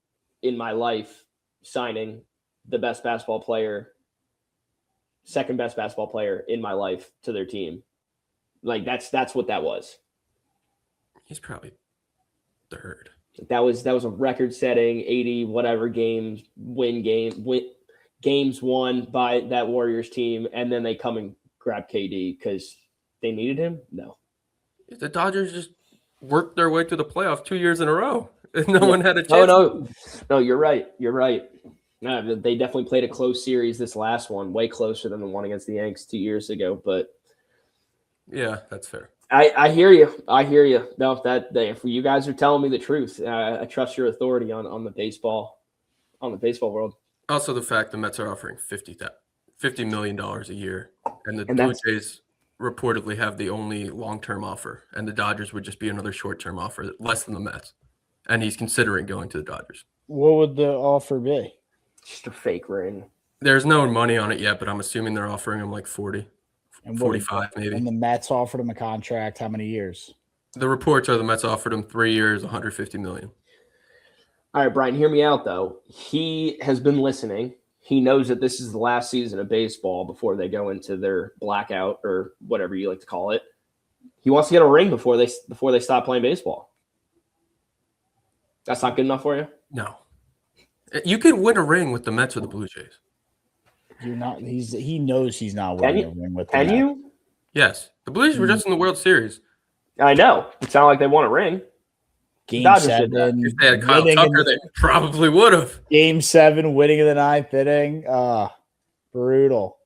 in my life signing the best basketball player, second best basketball player in my life to their team. That's what that was. He's probably third. That was a record-setting 80 whatever games won by that Warriors team, and then they come and grab KD because they needed him. No, the Dodgers just worked their way to the playoffs 2 years in a row. No one had a chance. No, you're right. No, they definitely played a close series this last one, way closer than the one against the Yanks 2 years ago. But yeah, that's fair. I hear you. No, if you guys are telling me the truth, I trust your authority on the baseball world. Also, the fact the Mets are offering $50 million a year, and the Blue Jays reportedly have the only long-term offer, and the Dodgers would just be another short-term offer, less than the Mets. And he's considering going to the Dodgers. What would the offer be? Just a fake ring. There's no money on it yet, but I'm assuming they're offering him 40, and 45 maybe. And the Mets offered him a contract. How many years? The reports are the Mets offered him 3 years, $150 million. All right, Brian, hear me out, though. He has been listening. He knows that this is the last season of baseball before they go into their blackout or whatever you like to call it. He wants to get a ring before they stop playing baseball. That's not good enough for you? No. You could win a ring with the Mets or the Blue Jays. You're not. He knows he's not winning a ring with the Mets. Can you? Yes. The Blue Jays were just in the World Series. I know. It sounded like they won a ring. Game Dodgers 7. If they had Kyle Tucker, they probably would have. Game 7, winning in the 9th inning. Brutal.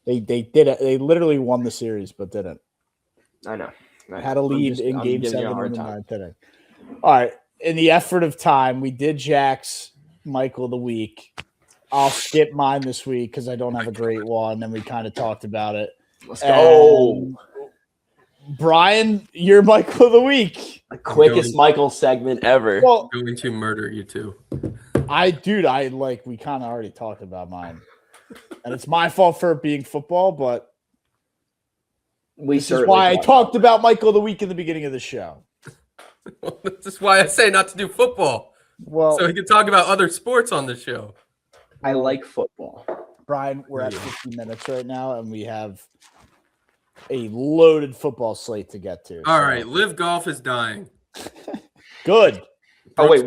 They did it. They literally won the series, but didn't. I know. Had a lead in I'm Game giving you a 7 hard in the time. ninth inning. All right. In the effort of time, we did Jack's Michael of the Week. I'll skip mine this week because I don't have a great one, and we kind of talked about it. Let's go. Brian, you're Michael of the Week. The quickest Michael segment ever. Well, I'm going to murder you two. we kind of already talked about mine. And it's my fault for it being football, but this is why I talked about Michael of the Week in the beginning of the show. This is why I say not to do football. Well, so he can talk about other sports on the show. I like football. Brian, we're at 50 minutes right now, and we have a loaded football slate to get to. All right, Live Golf is dying. Good. Oh, wait,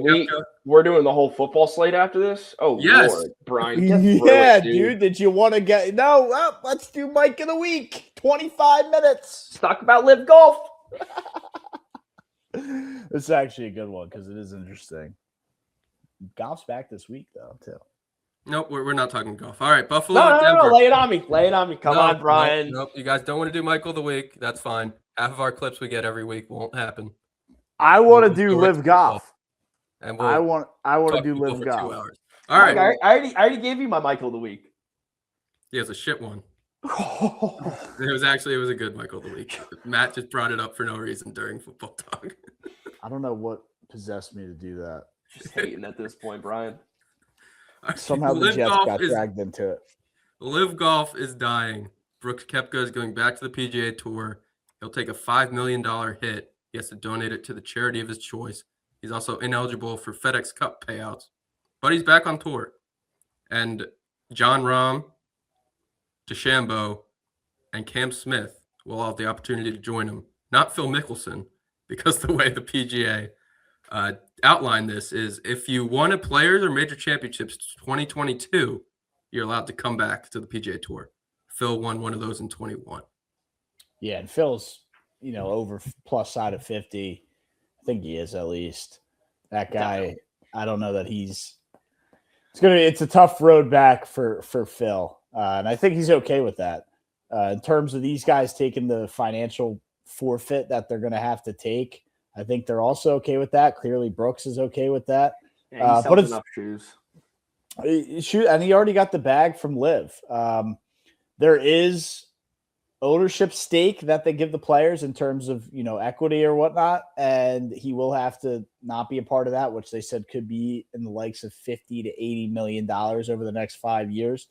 we're doing the whole football slate after this? Oh, yes. Lord, Brian. Get through Yeah, it, dude. Did you want to get – no, let's do Mike of the Week. 25 minutes. Let's talk about Live Golf. This is actually a good one because it is interesting. Golf's back this week, though, too. Nope, we're not talking golf. All right, Buffalo. No, lay it on me. Lay it on me. Come on, Brian. Nope, you guys don't want to do Michael of the Week. That's fine. Half of our clips we get every week won't happen. I want to do Live Golf. And I want to do Live Golf. 2 hours. All right. I already gave you my Michael of the Week. He has a shit one. It was a good Michael of the Week. Matt just brought it up for no reason during football talk. I don't know what possessed me to do that. Just hating at this point, Brian. Somehow the Jets got dragged into it. Live Golf is dying. Brooks Koepka is going back to the PGA Tour. He'll take a $5 million hit. He has to donate it to the charity of his choice. He's also ineligible for FedEx Cup payouts. But he's back on tour. And John Rahm, DeChambeau, and Cam Smith will have the opportunity to join him. Not Phil Mickelson, because the way the PGA outline this is if you won a Players or Major Championships 2022, you're allowed to come back to the PGA Tour. Phil won one of those in 21. Yeah, and Phil's, over plus side of 50. I think he is at least. That guy, I don't know that it's a tough road back for Phil. And I think he's okay with that. In terms of these guys taking the financial forfeit that they're going to have to take, I think they're also okay with that. Clearly, Brooks is okay with that. Yeah, he sells enough shoes. And he already got the bag from Liv. There is ownership stake that they give the players in terms of, equity or whatnot. And he will have to not be a part of that, which they said could be in the likes of $50 to $80 million over the next 5 years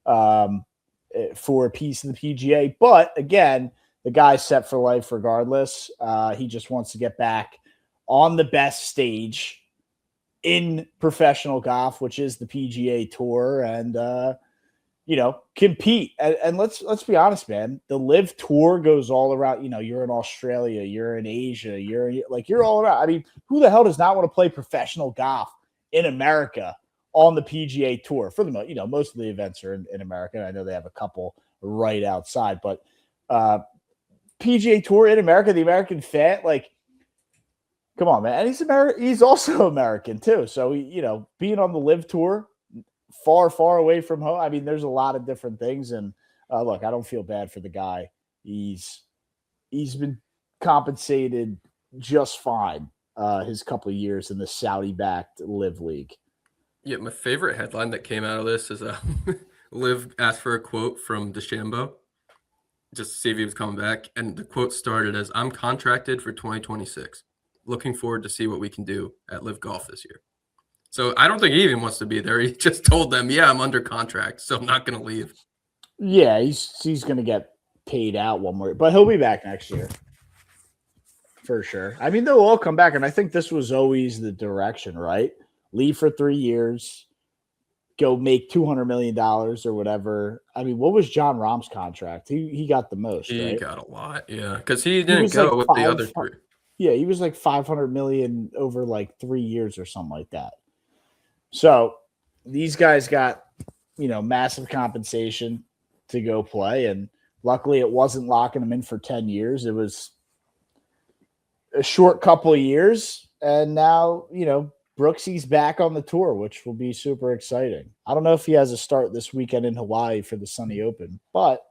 for a piece of the PGA. But again, the guy's set for life regardless. He just wants to get back on the best stage in professional golf, which is the PGA Tour, and compete. And let's be honest, man. The Live Tour goes all around. You're in Australia, you're in Asia, you're all around. I mean, who the hell does not want to play professional golf in America on the PGA Tour? For the most of the events are in America. And I know they have a couple right outside, but PGA Tour in America, the American fan, come on, man. And he's also American too. So, being on the Live Tour, far, far away from home. I mean, there's a lot of different things. And look, I don't feel bad for the guy. He's been compensated just fine his couple of years in the Saudi-backed Live League. Yeah, my favorite headline that came out of this is Liv asked for a quote from DeChambeau just to see if he was coming back. And the quote started as, "I'm contracted for 2026. Looking forward to see what we can do at Live Golf this year." So I don't think he even wants to be there. He just told them, "Yeah, I'm under contract, so I'm not going to leave." Yeah, he's going to get paid out one more, but he'll be back next year for sure. I mean, they'll all come back, and I think this was always the direction, right? Leave for 3 years, go make $200 million or whatever. I mean, what was John Rahm's contract? He got the most. He right? got a lot, yeah, because he didn't go with the other three. Yeah, he was like $500 million over 3 years or something like that. So these guys got, massive compensation to go play. And luckily it wasn't locking them in for 10 years. It was a short couple of years. And now, Brooksy's back on the tour, which will be super exciting. I don't know if he has a start this weekend in Hawaii for the Sunny Open, but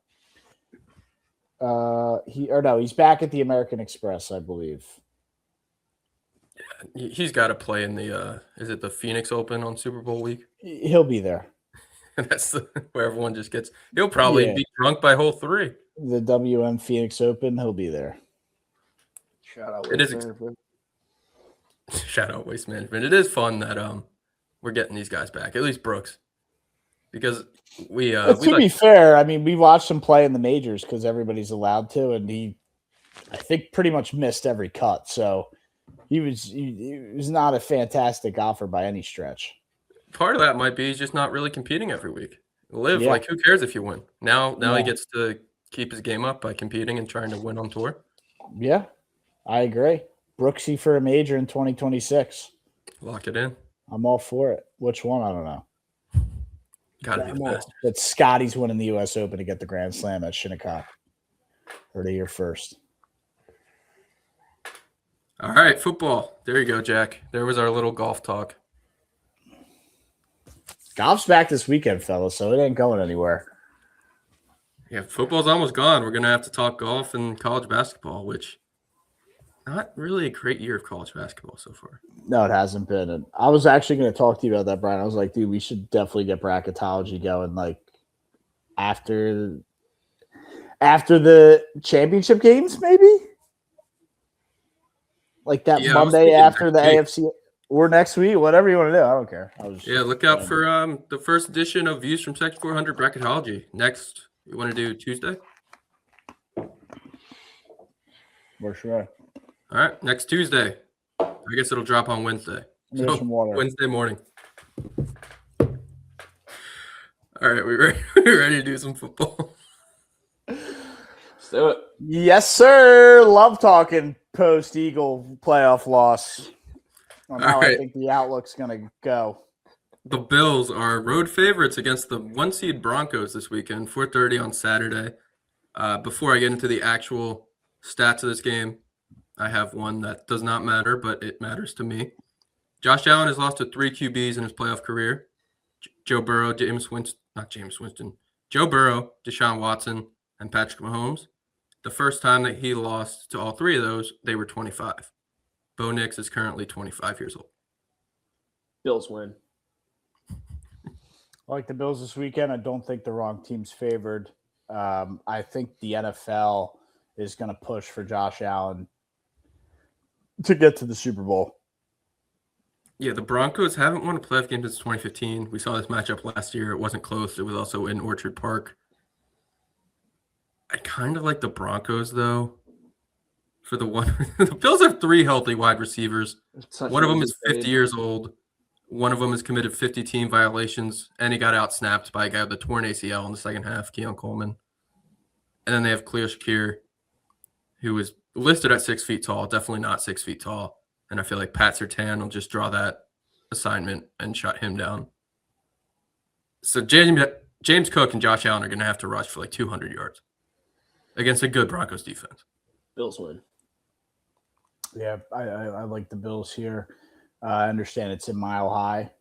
He's back at the American Express, I believe. He's got to play in the is it the Phoenix Open on Super Bowl week? He'll be there. That's where everyone just gets. He'll probably be drunk by hole 3. The WM Phoenix Open, he'll be there. Shout out It Waste is Management. Shout out Waste Management. It is fun that we're getting these guys back, at least Brooks, because we be fair, I mean, we watched him play in the majors because everybody's allowed to, and he, I think, pretty much missed every cut. So he was not a fantastic golfer by any stretch. Part of that might be he's just not really competing every week. Like, who cares if you win? Now he gets to keep his game up by competing and trying to win on tour. Yeah, I agree. Brooksy for a major in 2026. Lock it in. I'm all for it. Which one? I don't know. Gotta be the best. But Scotty's winning the U.S. Open to get the Grand Slam at Shinnecock. Heard it here first. All right, football. There you go, Jack. There was our little golf talk. Golf's back this weekend, fellas, so it ain't going anywhere. Yeah, football's almost gone. We're going to have to talk golf and college basketball, which not really a great year of college basketball so far. No, it hasn't been. And I was actually going to talk to you about that, Brian. I was like, dude, we should definitely get bracketology going, like, after the championship games, maybe? Like that Monday after the AFC or next week, whatever you want to do. I don't care. Look out for the first edition of Views from Section 400 bracketology. Next, you want to do Tuesday? For sure. All right, next Tuesday. I guess it'll drop on Wednesday. So, Wednesday morning. All right, we ready to do some football? Let's do it. Yes, sir. Love talking post-Eagle playoff loss. I think the outlook's going to go. The Bills are road favorites against the 1-seed Broncos this weekend, 4:30 on Saturday. Before I get into the actual stats of this game, I have one that does not matter, but it matters to me. Josh Allen has lost to 3 QBs in his playoff career. Joe Burrow, Joe Burrow, Deshaun Watson, and Patrick Mahomes. The first time that he lost to all 3 of those, they were 25. Bo Nix is currently 25 years old. Bills win. I like the Bills this weekend. I don't think the wrong team's favored. I think the NFL is going to push for Josh Allen to get to the Super Bowl. Yeah, the Broncos haven't won a playoff game since 2015. We saw this matchup last year. It wasn't close. It was also in Orchard Park. I kind of like the Broncos, though. For the Bills have 3 healthy wide receivers. One of them is 50 years old. One of them has committed 50 team violations, and he got outsnapped by a guy with a torn ACL in the second half, Keon Coleman. And then they have Khalil Shakir, who is listed at 6 feet tall, definitely not 6 feet tall. And I feel like Pat Surtain will just draw that assignment and shut him down. So James Cook and Josh Allen are going to have to rush for like 200 yards against a good Broncos defense. Bills win. Yeah, I like the Bills here. I understand it's in Mile High.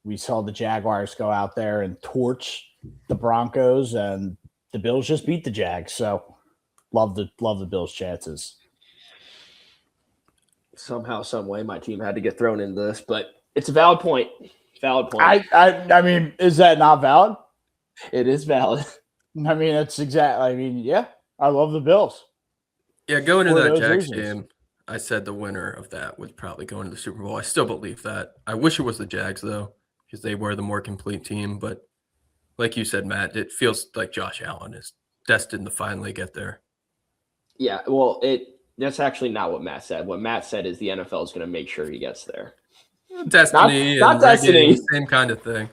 We saw the Jaguars go out there and torch the Broncos, and the Bills just beat the Jags. So love the Bills' chances. Somehow, some way, my team had to get thrown into this, but it's a valid point. Valid point. I mean, is that not valid? It is valid. I mean, that's exactly. I mean, yeah, I love the Bills. Yeah, going into that Jags game, I said the winner of that would probably go into the Super Bowl. I still believe that. I wish it was the Jags, though, because they were the more complete team. But like you said, Matt, it feels like Josh Allen is destined to finally get there. Yeah, well, that's actually not what Matt said. What Matt said is the NFL is going to make sure he gets there. Destiny not and destiny. Same kind of thing.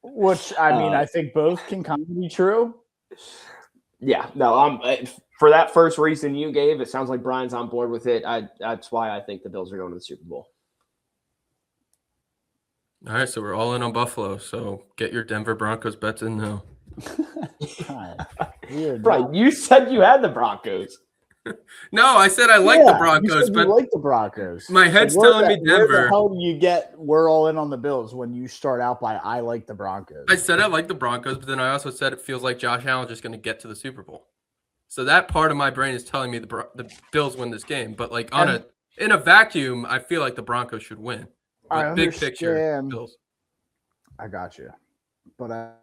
Which, I mean, I think both can kind of be true. Yeah, no, for that first reason you gave, it sounds like Brian's on board with it. That's why I think the Bills are going to the Super Bowl. All right, so we're all in on Buffalo. So get your Denver Broncos bets in now. Brian, you said you had the Broncos. No, I said I like the Broncos, but you like the Broncos. My head's telling me Denver. Where the hell do you get we're all in on the Bills when you start out by I like the Broncos? I said I like the Broncos, but then I also said it feels like Josh Allen's just going to get to the Super Bowl. So that part of my brain is telling me the Bills win this game. But like in a vacuum, I feel like the Broncos should win. But I big picture, understand. Bills. I got you. But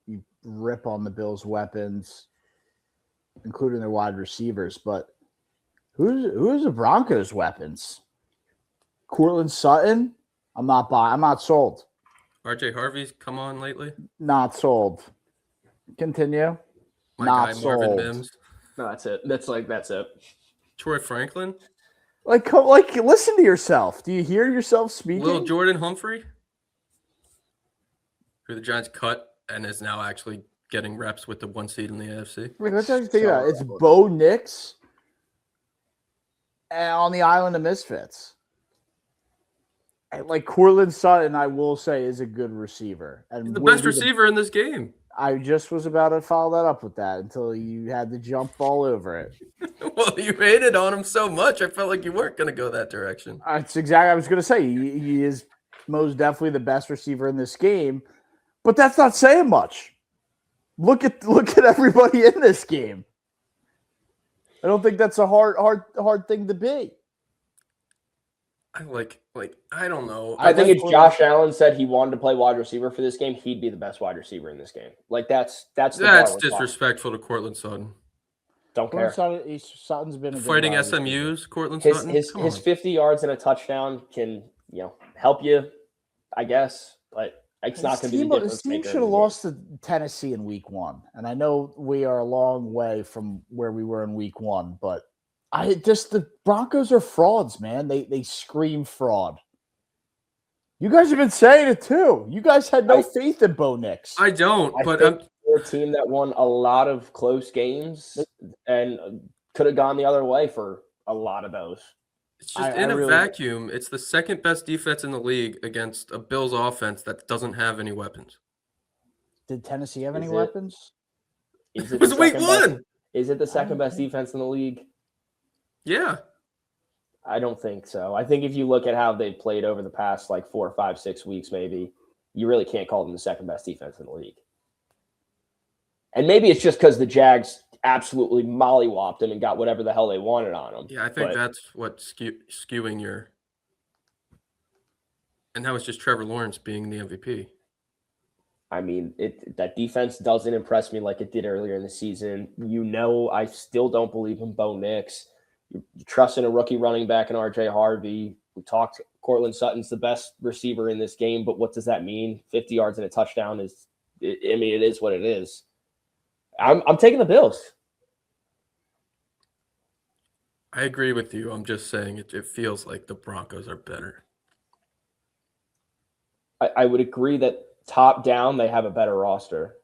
you rip on the Bills' weapons, including their wide receivers. But who's the Broncos' weapons? Courtland Sutton? I'm not sold. RJ Harvey's come on lately. Not sold. Continue. My Not guy Marvin sold. Mims. No, that's it. That's it. Troy Franklin. Like, listen to yourself. Do you hear yourself speaking? Little Jordan Humphrey, who the Giants cut and is now actually getting reps with the 1 seed in the AFC. Like, let's actually think about it. It's Bo Nix on the Island of Misfits. And like Courtland Sutton, I will say, is a good receiver. And He's the best receiver in this game. I just was about to follow that up with that until you had to jump all over it. Well, you hated on him so much. I felt like you weren't going to go that direction. That's exactly what I was going to say. He is most definitely the best receiver in this game, but that's not saying much. Look at everybody in this game. I don't think that's a hard thing to be. I don't know. I think if Josh Allen said he wanted to play wide receiver for this game, he'd be the best wide receiver in this game. Like that's disrespectful to Courtland Sutton. Don't care. Sutton's been a good Fighting wide SMUs, receiver. Courtland Sutton. His 50 yards and a touchdown can help you, I guess, but it's not going to be the difference maker. This team should have lost to Tennessee in week 1, and I know we are a long way from where we were in week 1, but the Broncos are frauds, man. They scream fraud. You guys have been saying it too. You guys had no faith in Bo Nix. I don't, but they're a team that won a lot of close games and could have gone the other way for a lot of those. It's just in a vacuum. It's the second best defense in the league against a Bills offense that doesn't have any weapons. Did Tennessee have any weapons? It was week 1. Is it the second best defense in the league? Yeah. I don't think so. I think if you look at how they've played over the past 4, 5, 6 weeks, maybe you really can't call them the second best defense in the league. And maybe it's just because the Jags absolutely mollywopped them and got whatever the hell they wanted on them. Yeah, I think that's what's skewing your. And that was just Trevor Lawrence being the MVP. I mean, that defense doesn't impress me like it did earlier in the season. I still don't believe in Bo Nix. You trust in a rookie running back in RJ Harvey. We talked Courtland Sutton's the best receiver in this game, but what does that mean? 50 yards and a touchdown it is what it is. I'm taking the Bills. I agree with you. I'm just saying it feels like the Broncos are better. I would agree that top down they have a better roster,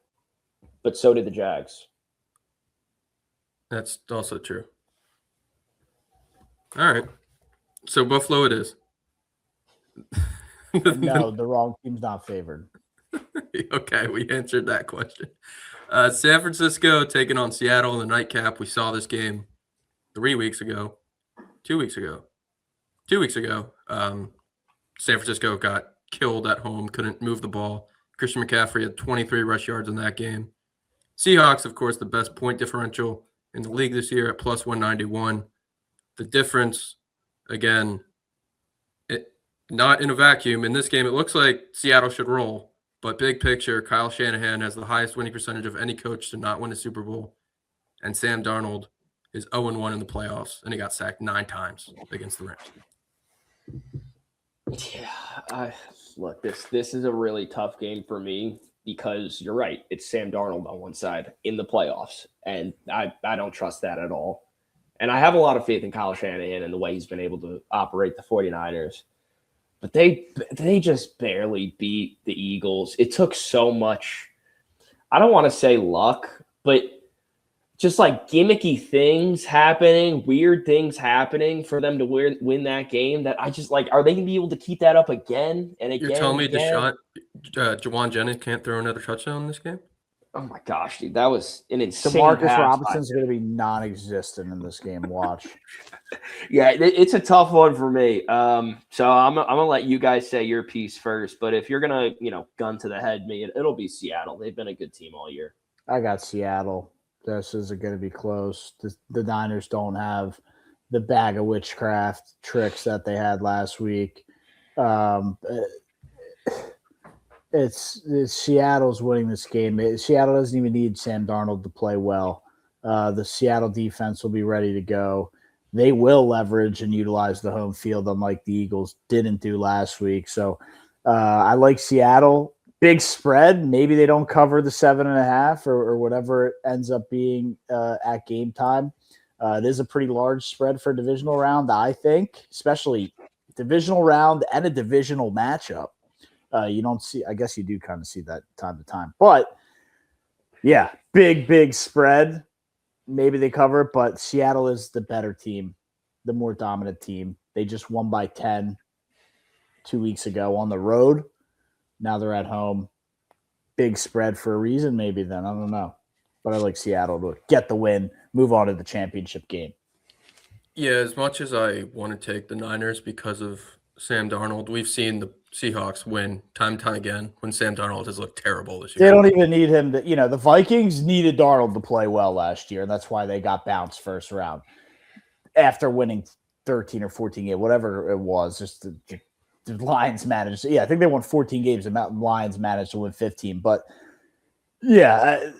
but so did the Jags. That's also true. All right. So Buffalo it is. No, the wrong team's not favored. Okay, we answered that question. San Francisco taking on Seattle in the nightcap. We saw this game 2 weeks ago. San Francisco got killed at home, couldn't move the ball. Christian McCaffrey had 23 rush yards in that game. Seahawks, of course, the best point differential in the league this year at plus 191. The difference, again, not in a vacuum. In this game, it looks like Seattle should roll. But big picture, Kyle Shanahan has the highest winning percentage of any coach to not win a Super Bowl. And Sam Darnold is 0-1 in the playoffs, and he got sacked 9 times against the Rams. Yeah, look, this is a really tough game for me because you're right. It's Sam Darnold on one side in the playoffs, and I don't trust that at all. And I have a lot of faith in Kyle Shanahan and the way he's been able to operate the 49ers. But they just barely beat the Eagles. It took so much, I don't want to say luck, but just gimmicky things happening, weird things happening for them to win that game that I just are they going to be able to keep that up again and again? You're telling me Jawan Jennings can't throw another touchdown in this game? Oh my gosh, dude, that was an insane. DeMarcus Robinson's going to be non-existent in this game. Watch. Yeah, it's a tough one for me. So I'm gonna let you guys say your piece first. But if you're gonna, gun to the head, it'll be Seattle. They've been a good team all year. I got Seattle. This isn't going to be close. The Niners don't have the bag of witchcraft tricks that they had last week. It's Seattle's winning this game. Seattle doesn't even need Sam Darnold to play well. The Seattle defense will be ready to go. They will leverage and utilize the home field, unlike the Eagles didn't do last week. So I like Seattle. Big spread. Maybe they don't cover the 7.5 or whatever it ends up being at game time. It is a pretty large spread for a divisional round, I think, especially divisional round and a divisional matchup. You don't see, I guess you do kind of see that time to time. But, yeah, big spread. Maybe they cover it, but Seattle is the better team, the more dominant team. They just won by 10 2 weeks ago on the road. Now they're at home. Big spread for a reason, maybe then. I don't know. But I like Seattle to get the win, move on to the championship game. Yeah, as much as I want to take the Niners because of Sam Darnold, we've seen the Seahawks win time and time again when Sam Darnold has looked terrible this year. They don't even need him to, the Vikings needed Darnold to play well last year, and that's why they got bounced first round after winning 13 or 14 games, whatever it was. Just the Lions managed. Yeah, I think they won 14 games. The Lions managed to win 15. But, yeah,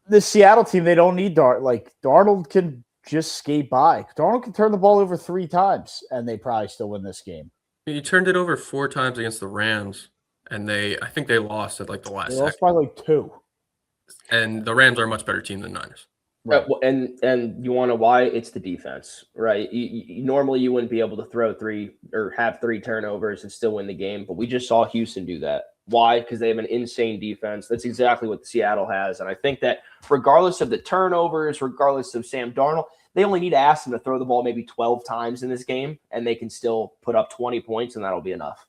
the Seattle team, they don't need Darnold. Like, Darnold can just skate by. Darnold can turn the ball over 3 times, and they probably still win this game. He turned it over 4 times against the Rams, and I think they lost at like the last They second. lost by like 2. And the Rams are a much better team than Niners. Right. And you want to know why? It's the defense, right? Normally you wouldn't be able to throw 3 or have 3 turnovers and still win the game, but we just saw Houston do that. Why? Because they have an insane defense. That's exactly what Seattle has. And I think that regardless of the turnovers, regardless of Sam Darnold, they only need to ask them to throw the ball maybe 12 times in this game, and they can still put up 20 points, and that'll be enough.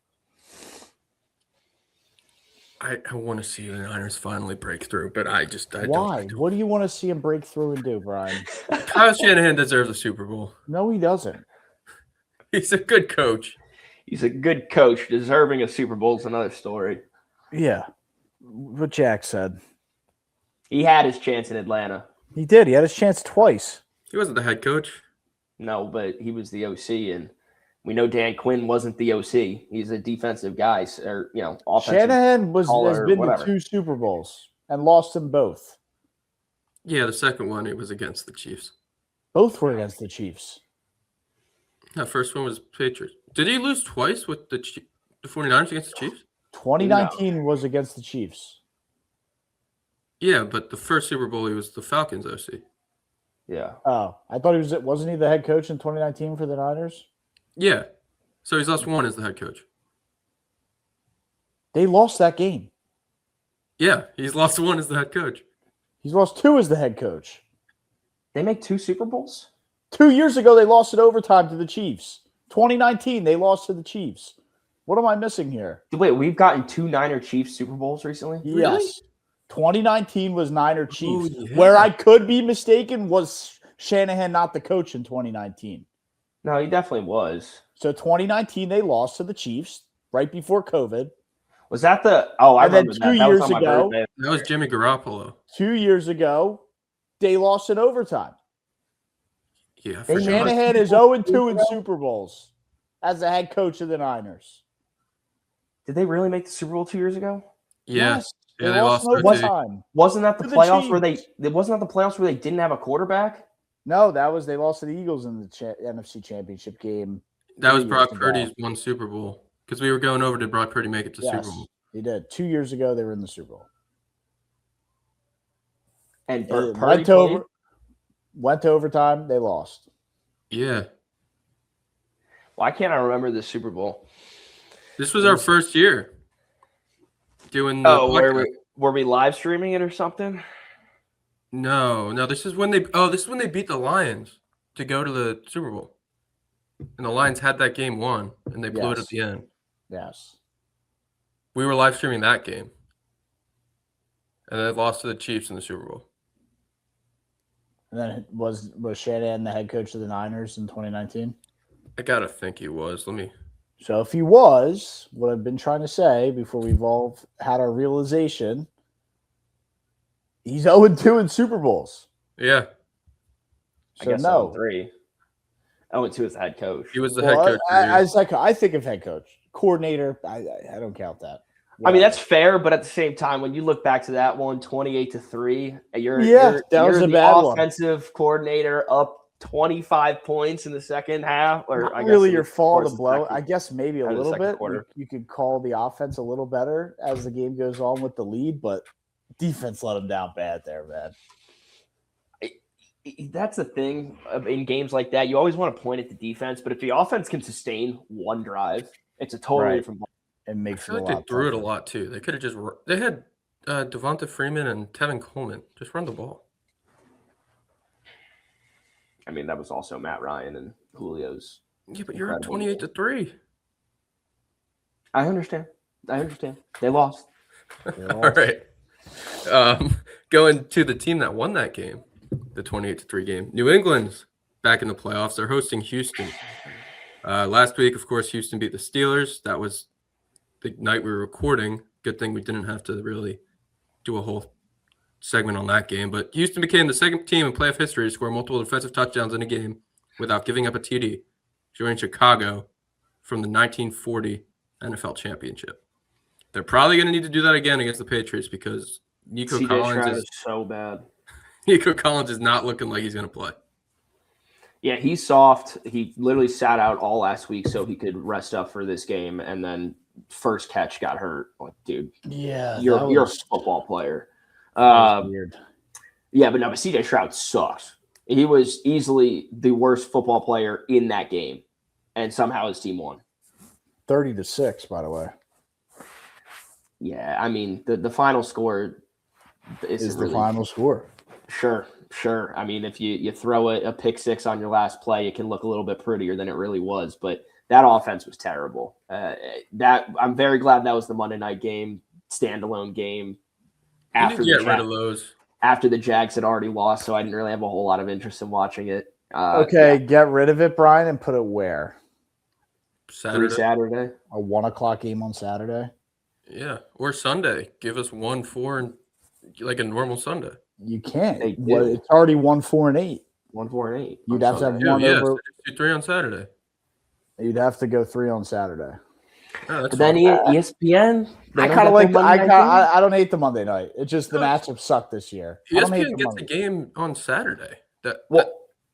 I want to see the Niners finally break through, but I Why? don't. What do you want to see him break through and do, Brian? Kyle Shanahan deserves a Super Bowl. No, he doesn't. He's a good coach. He's a good coach. Deserving a Super Bowl is another story. Yeah. What Jack said. He had his chance in Atlanta. He did. He had his chance twice. He wasn't the head coach. No, but he was the OC, and we know Dan Quinn wasn't the OC. He's a defensive guy, or offensive. Shanahan has been whatever. to 2 Super Bowls and lost them both. Yeah, the second one, it was against the Chiefs. Both were against the Chiefs. That first one was Patriots. Did he lose twice with the 49ers against the Chiefs? 2019 was against the Chiefs. Yeah, but the first Super Bowl, he was the Falcons OC. Yeah. Oh, I thought wasn't he the head coach in 2019 for the Niners? Yeah. So he's lost 1 as the head coach. They lost that game. Yeah, he's lost 1 as the head coach. He's lost 2 as the head coach. They make 2 Super Bowls? 2 years ago, they lost in overtime to the Chiefs. 2019, they lost to the Chiefs. What am I missing here? Wait, we've gotten 2 Niner Chiefs Super Bowls recently? Yes. 2019 was Niner Chiefs. Ooh, yeah. Where I could be mistaken was Shanahan not the coach in 2019. No, he definitely was. So 2019, they lost to the Chiefs right before COVID. Was that the – oh, I And then remember 2 that. That was years on my ago- birthday. That was Jimmy Garoppolo. 2 years ago, they lost in overtime. Yeah, I forgot. Shanahan is 0-2 in Super Bowls as the head coach of the Niners. Did they really make the Super Bowl 2 years ago? Yeah. Yes, Yeah, they lost in 13. overtime. Wasn't that the To the playoffs where Chiefs. wasn't that the playoffs where they didn't have a quarterback? No, they lost to the Eagles in the NFC Championship game. That was 3 Brock years Purdy's ago. 1 Super Bowl. Because we were going over, did Brock Purdy make it to Super Yes, Bowl? he did. 2 years ago, they were in the Super Bowl. And It Purdy played? went to overtime. They lost. Yeah. Why can't I remember the Super Bowl? This was our first year doing the podcast. Were we live streaming it or something? No, this is when they beat the Lions to go to the Super Bowl. And the Lions had that game won, and they blew it at Yes. the end. Yes. We were live streaming that game. And they lost to the Chiefs in the Super Bowl. And then was Shanahan the head coach of the Niners in 2019? I gotta think he was. Let me. So if he was, what I've been trying to say before we've all had our realization, he's 0-2 in Super Bowls. Yeah, I So guess no. 0-3. 0-2 as the head coach. he was the head coach. I think of head coach. Coordinator, I don't count that. I mean, that's fair, but at the same time, when you look back to that one, 28-3, you're that was a the bad one. offensive coordinator up 25 points in the second half. Or Not I guess really your fault towards to the blow. second- I guess maybe a out of the little second bit. quarter. You could call the offense a little better as the game goes on with the lead, but defense let them down bad there, man. That's the thing in games like that. You always want to point at the defense, but if the offense can sustain one drive, it's a totally different ball. It I makes feel it a like they lot threw it a tougher. lot too. They could have just they had Devonta Freeman and Tevin Coleman just run the ball. I mean, that was also Matt Ryan and Julio's. Yeah, but you're up incredible 28-3. I understand. They lost. All right. Going to the team that won that game, the 28-3 game. New England's back in the playoffs. They're hosting Houston. Last week, of course, Houston beat the Steelers. That was the night we were recording. Good thing we didn't have to really do a whole segment on that game. But Houston became the second team in playoff history to score multiple defensive touchdowns in a game without giving up a TD, joining Chicago from the 1940 NFL Championship. They're probably going to need to do that again against the Patriots because Nico CJ Collins Stroud is so bad. Nico Collins is not looking like he's going to play. Yeah, he's soft. He literally sat out all last week so he could rest up for this game, and then first catch got hurt. Like, dude, Yeah, you're a football player. Weird. Yeah, but CJ Stroud sucks. He was easily the worst football player in that game, and somehow his team won. 30-6, by the way. Yeah, I mean the final score Is the final score. Sure. I mean, if you throw a pick six on your last play, it can look a little bit prettier than it really was. But that offense was terrible. That I'm very glad that was the Monday night game, standalone game. After rid of those. After the Jags had already lost, so I didn't really have a whole lot of interest in watching it. Get rid of it, Brian, and put it where? Saturday. A 1:00 game on Saturday. Yeah, or Sunday. Give us 1-4 and like a normal Sunday. You can't. It's already 1-4-8. 1-4-8. You'd have to have one over. So 3 on Saturday. You'd have to go 3 on Saturday. Oh, but then ESPN. I kind of like. I don't hate the Monday night. It's just the matchup sucked this year. ESPN gets a game on Saturday. No,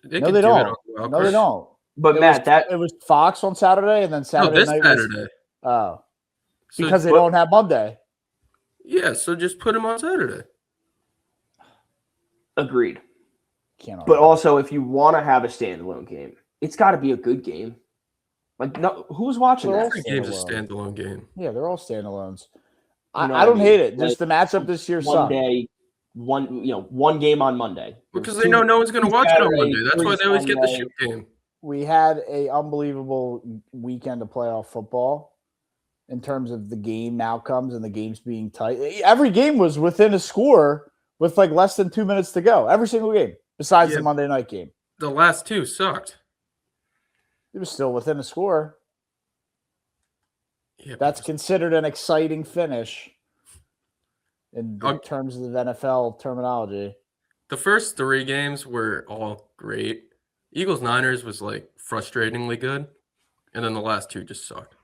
they don't. No, they don't. But Matt, it was Fox on Saturday, and then Saturday night. Saturday. Because they don't have Monday. Yeah, so just put them on Saturday. Agreed. But also, if you want to have a standalone game, it's got to be a good game. Like, no, who's watching that? Every game's a standalone game. Yeah, they're all standalones. I don't hate it. Just the matchup this year sucked. One game on Monday. Because they know no one's going to watch it on Monday. That's why they always get the shoot game. We had a unbelievable weekend of playoff football in terms of the game outcomes and the games being tight. Every game was within a score with like less than 2 minutes to go. Every single game, besides the Monday night game. The last two sucked. It was still within a score. Yeah, that's considered an exciting finish in terms of the NFL terminology. The first 3 games were all great. Eagles-Niners was like frustratingly good. And then the last 2 just sucked.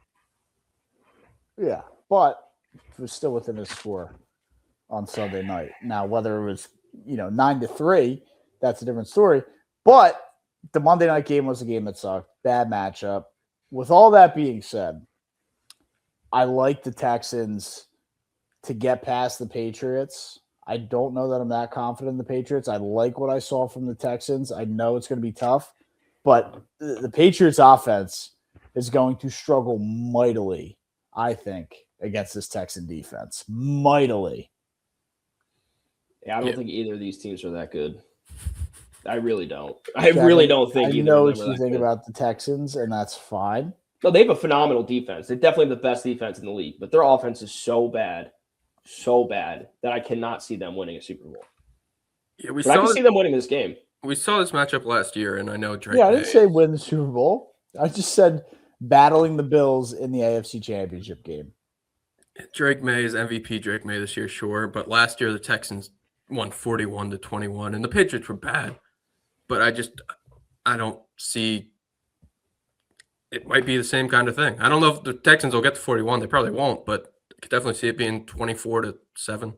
Yeah, but it was still within a score on Sunday night. Now, whether it was, 9-3, that's a different story. But the Monday night game was a game that sucked. Bad matchup. With all that being said, I like the Texans to get past the Patriots. I don't know that I'm that confident in the Patriots. I like what I saw from the Texans. I know it's going to be tough, but the Patriots offense is going to struggle mightily, I think, against this Texan defense. Mightily. Yeah, I don't think either of these teams are that good. I really don't. I really don't think either. I know what you think about the Texans, and that's fine. No, they have a phenomenal defense. They're definitely the best defense in the league, but their offense is so bad that I cannot see them winning a Super Bowl. Yeah, I can see them winning this game. We saw this matchup last year, and I know Drake. Yeah, I didn't say win the Super Bowl. I just said battling the Bills in the AFC Championship game. Drake May is MVP Drake May this year, sure, but last year the Texans won 41-21, and the Patriots were bad. But I don't see it might be the same kind of thing. I don't know if the Texans will get to 41. They probably won't, but I could definitely see it being 24-7.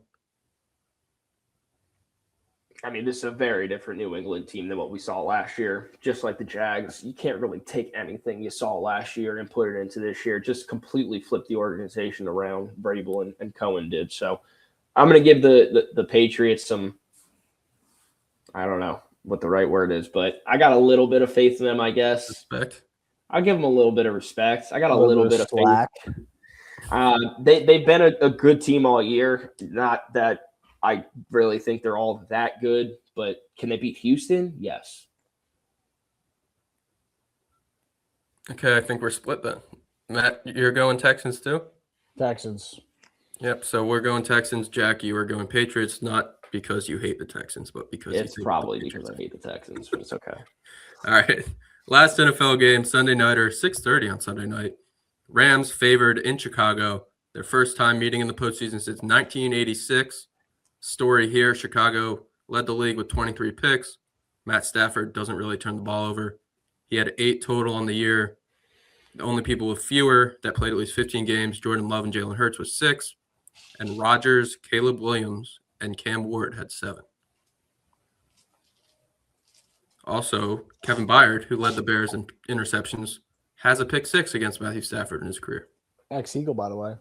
I mean, this is a very different New England team than what we saw last year. Just like the Jags, you can't really take anything you saw last year and put it into this year. Just completely flip the organization around. Vrabel and Cohen did. So I'm going to give the Patriots some, I don't know what the right word is, but I got a little bit of faith in them, I guess. Respect. I'll give them a little bit of respect. I got a little bit of slack. Faith. They've been a good team all year. Not that I really think they're all that good, but can they beat Houston? Yes. Okay, I think we're split then. Matt, you're going Texans too? Texans. Yep, so we're going Texans. Jack, you are going Patriots, not because you hate the Texans, but because it's probably because I hate the Texans, but it's okay. All right. Last NFL game, Sunday nighter, 6:30 on Sunday night. Rams favored in Chicago. Their first time meeting in the postseason since 1986. Story here, Chicago led the league with 23 picks. Matt Stafford doesn't really turn the ball over. He had 8 total on the year. The only people with fewer that played at least 15 games, Jordan Love and Jalen Hurts, was 6. And Rodgers, Caleb Williams, and Cam Ward had 7. Also, Kevin Byard, who led the Bears in interceptions, has a pick 6 against Matthew Stafford in his career. Ex-Eagle, by the way.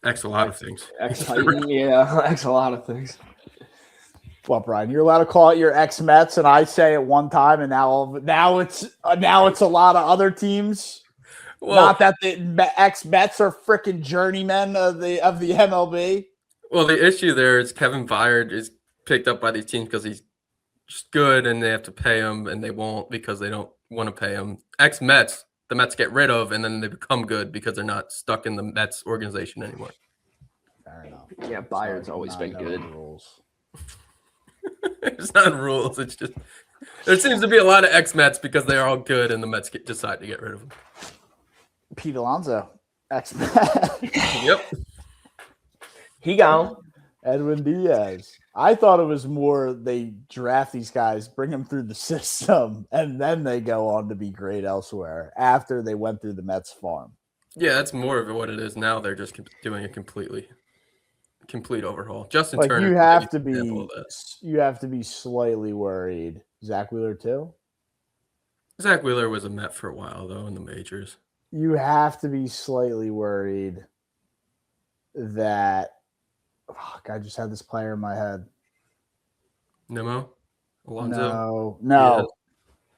X a lot of things. Ex-Titan, yeah, X a lot of things. Well, Brian, you're allowed to call it your ex-Mets, and I say it one time, and now it's a lot of other teams. Well, not that the ex-Mets are freaking journeymen of the MLB. Well, the issue there is Kevin Byard is picked up by these teams because he's just good, and they have to pay him, and they won't because they don't want to pay him. Ex-Mets, the Mets get rid of, and then they become good because they're not stuck in the Mets organization anymore. Fair enough. Yeah, Byard's always been good. Rules. It's not rules. It's just there seems to be a lot of ex-Mets because they're all good, and the Mets decide to get rid of them. Pete Alonso, ex-Met. Yep. He gone. Edwin Diaz. I thought it was more they draft these guys, bring them through the system, and then they go on to be great elsewhere after they went through the Mets farm. Yeah, that's more of what it is now. They're just doing a complete overhaul. Justin like Turner. You have to be slightly worried. Zach Wheeler too? Zach Wheeler was a Met for a while though in the majors. You have to be slightly worried that I just had this player in my head. Nemo? Alonso? No.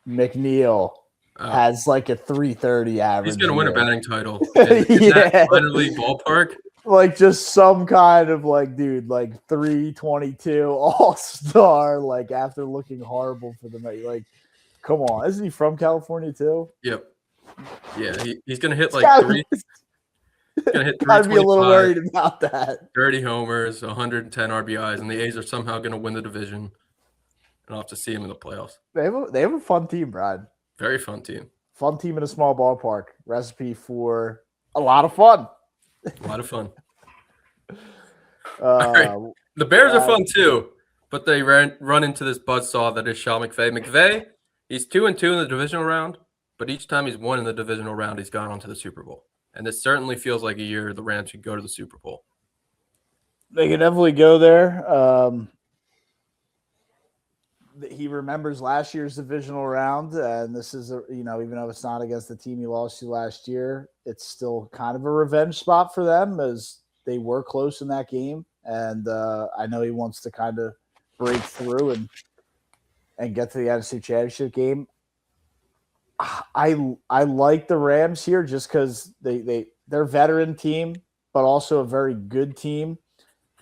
Yeah. McNeil has like a 330 average. He's going to win a batting title. In that minor league ballpark? Like just some kind of like 322 all-star, like after looking horrible for them. Like, come on. Isn't he from California too? Yep. Yeah, he's going to hit like 3. Gonna hit I'd be a little worried about that. 30 homers, 110 RBIs, and the A's are somehow going to win the division. And I'll have to see him in the playoffs. They have a fun team, Brad. Very fun team. Fun team in a small ballpark. Recipe for a lot of fun. A lot of fun. All right. The Bears are fun too, but they run into this buzzsaw that is Sean McVay. McVay, he's 2-2 in the divisional round, but each time he's won in the divisional round, he's gone on to the Super Bowl. And this certainly feels like a year the Rams should go to the Super Bowl. They can definitely go there. He remembers last year's divisional round, and this is even though it's not against the team he lost to last year, it's still kind of a revenge spot for them as they were close in that game. And I know he wants to kind of break through and get to the NFC Championship game. I like the Rams here just because they're a veteran team, but also a very good team.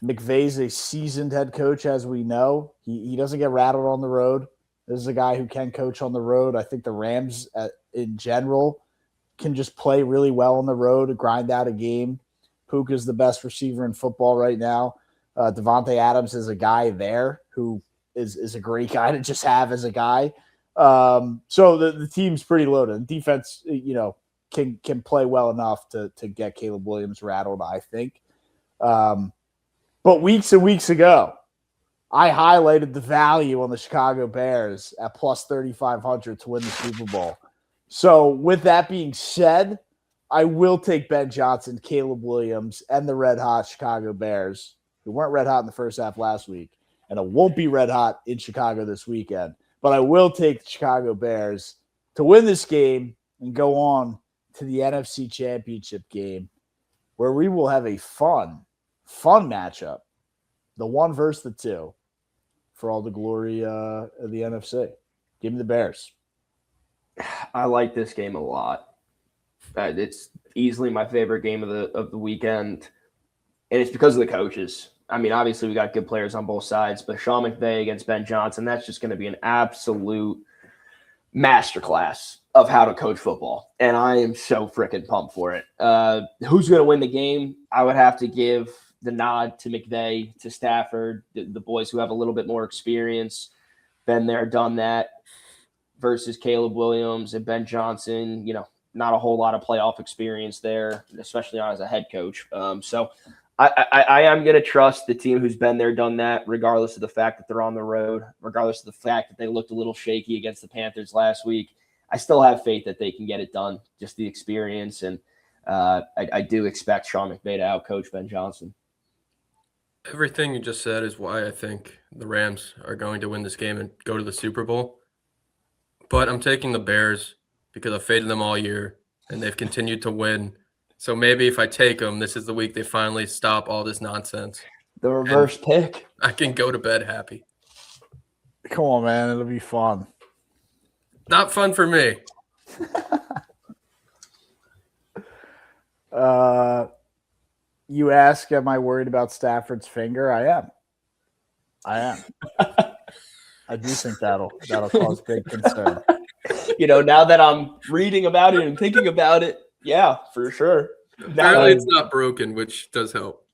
McVay's a seasoned head coach, as we know. He doesn't get rattled on the road. This is a guy who can coach on the road. I think the Rams, in general, can just play really well on the road, grind out a game. Puka's the best receiver in football right now. Devontae Adams is a guy there who is a great guy to just have as a guy. So the team's pretty loaded. Defense, can play well enough to get Caleb Williams rattled, I think. But weeks and weeks ago, I highlighted the value on the Chicago Bears at plus 3,500 to win the Super Bowl. So with that being said, I will take Ben Johnson, Caleb Williams, and the red hot Chicago Bears, who weren't red hot in the first half last week, and it won't be red hot in Chicago this weekend. But I will take the Chicago Bears to win this game and go on to the NFC Championship game, where we will have a fun matchup, the 1 versus the 2, for all the glory of the NFC. Give me the Bears. I like this game a lot. It's easily my favorite game of the weekend, and it's because of the coaches. I mean, obviously we got good players on both sides, but Sean McVay against Ben Johnson, that's just going to be an absolute masterclass of how to coach football, and I am so freaking pumped for it. Who's going to win the game? I would have to give the nod to McVay, to Stafford, the boys who have a little bit more experience, been there, done that, versus Caleb Williams and Ben Johnson. You know, not a whole lot of playoff experience there, especially as a head coach. So I am going to trust the team who's been there, done that, regardless of the fact that they're on the road, regardless of the fact that they looked a little shaky against the Panthers last week. I still have faith that they can get it done, just the experience. And I do expect Sean McVay to outcoach Ben Johnson. Everything you just said is why I think the Rams are going to win this game and go to the Super Bowl. But I'm taking the Bears because I've faded them all year, and they've continued to win. So maybe if I take them, this is the week they finally stop all this nonsense. The reverse pick. I can go to bed happy. Come on, man. It'll be fun. Not fun for me. You ask, am I worried about Stafford's finger? I am. I do think that'll cause big concern. You know, now that I'm reading about it and thinking about it, yeah, for sure. Apparently it's not broken, which does help.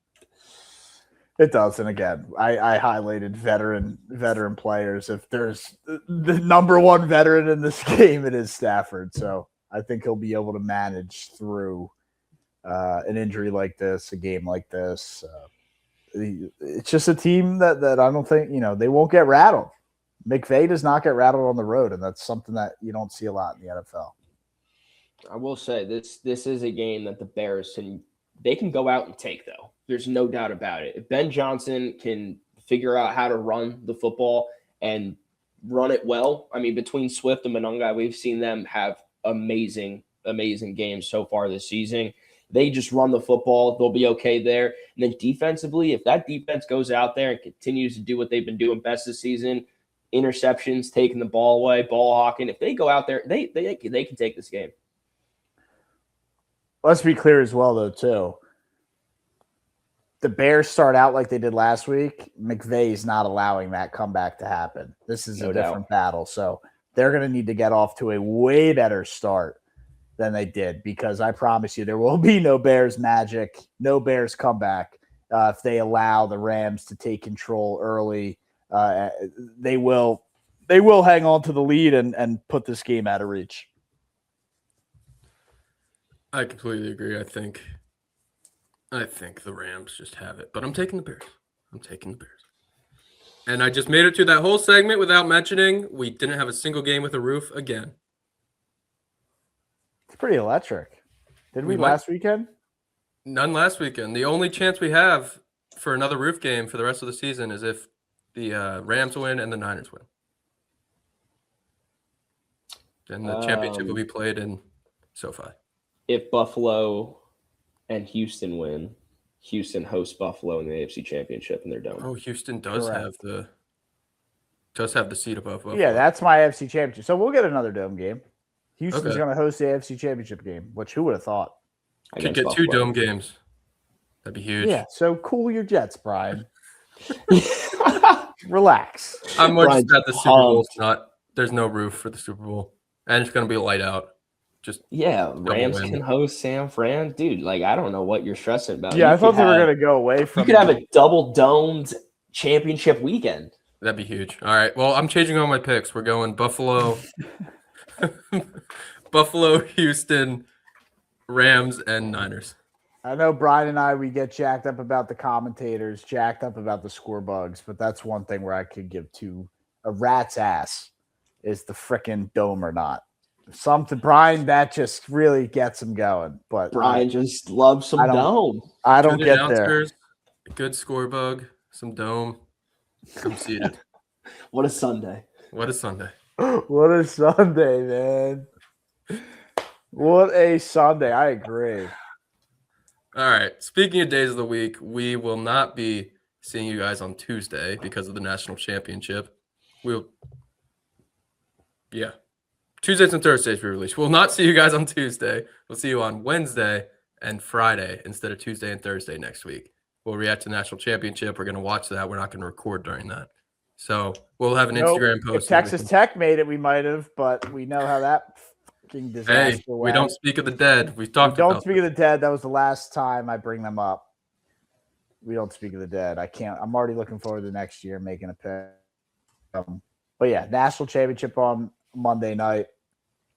It does. And again, I highlighted veteran players. If there's the number one veteran in this game, it is Stafford. So I think he'll be able to manage through an injury like this, a game like this. It's just a team that I don't think, they won't get rattled. McVay does not get rattled on the road, and that's something that you don't see a lot in the NFL. I will say this is a game that the Bears can go out and take, though. There's no doubt about it. If Ben Johnson can figure out how to run the football and run it well, I mean, between Swift and Mononga, we've seen them have amazing games so far this season. They just run the football. They'll be okay there. And then defensively, if that defense goes out there and continues to do what they've been doing best this season, interceptions, taking the ball away, ball hawking, if they go out there, they can take this game. Let's be clear as well, though, too. The Bears start out like they did last week. McVay's not allowing that comeback to happen. This is a different battle. So they're going to need to get off to a way better start than they did, because I promise you there will be no Bears magic, no Bears comeback if they allow the Rams to take control early. They will hang on to the lead and put this game out of reach. I completely agree. I think the Rams just have it, but I'm taking the Bears. And I just made it through that whole segment without mentioning we didn't have a single game with a roof again. It's pretty electric. Did we last weekend? None last weekend. The only chance we have for another roof game for the rest of the season is if the Rams win and the Niners win. And the championship will be played in SoFi. If Buffalo and Houston win, Houston hosts Buffalo in the AFC Championship in their dome. Oh, Houston does have the seat above Buffalo. Yeah, that's my AFC Championship. So we'll get another dome game. Houston's going to host the AFC Championship game, which who would have thought? Could get Buffalo. 2 dome games. That'd be huge. Yeah, so cool your jets, Brian. Relax. I'm more just at the Super Bowl. There's no roof for the Super Bowl. And it's going to be light out. Rams can host San Fran. Dude, like, I don't know what you're stressing about. Yeah, I thought they were going to go away from. You could have a double-domed championship weekend. That'd be huge. All right. Well, I'm changing all my picks. We're going Buffalo, Buffalo, Houston, Rams, and Niners. I know Brian and I, we get jacked up about the commentators, jacked up about the score bugs, but that's one thing where I could give a rat's ass is the frickin' dome or not. Something, Brian, that just really gets him going. But Brian just loves some dome. I don't Good get announcers, there. good score bug, some dome. I'm seated. What a Sunday. What a Sunday. What a Sunday, man. What a Sunday. I agree. All right. Speaking of days of the week, we will not be seeing you guys on Tuesday because of the national championship. Tuesdays and Thursdays we release. We'll not see you guys on Tuesday. We'll see you on Wednesday and Friday instead of Tuesday and Thursday next week. We'll react to the national championship. We're going to watch that. We're not going to record during that. So we'll have an Instagram post. If Texas Tech made it, we might have, but we know how that fucking disaster went. We don't speak of the dead. We've talked about Don't speak of the dead. That was the last time I bring them up. We don't speak of the dead. I can't. I'm already looking forward to next year making a pick. But yeah, national championship on Monday night.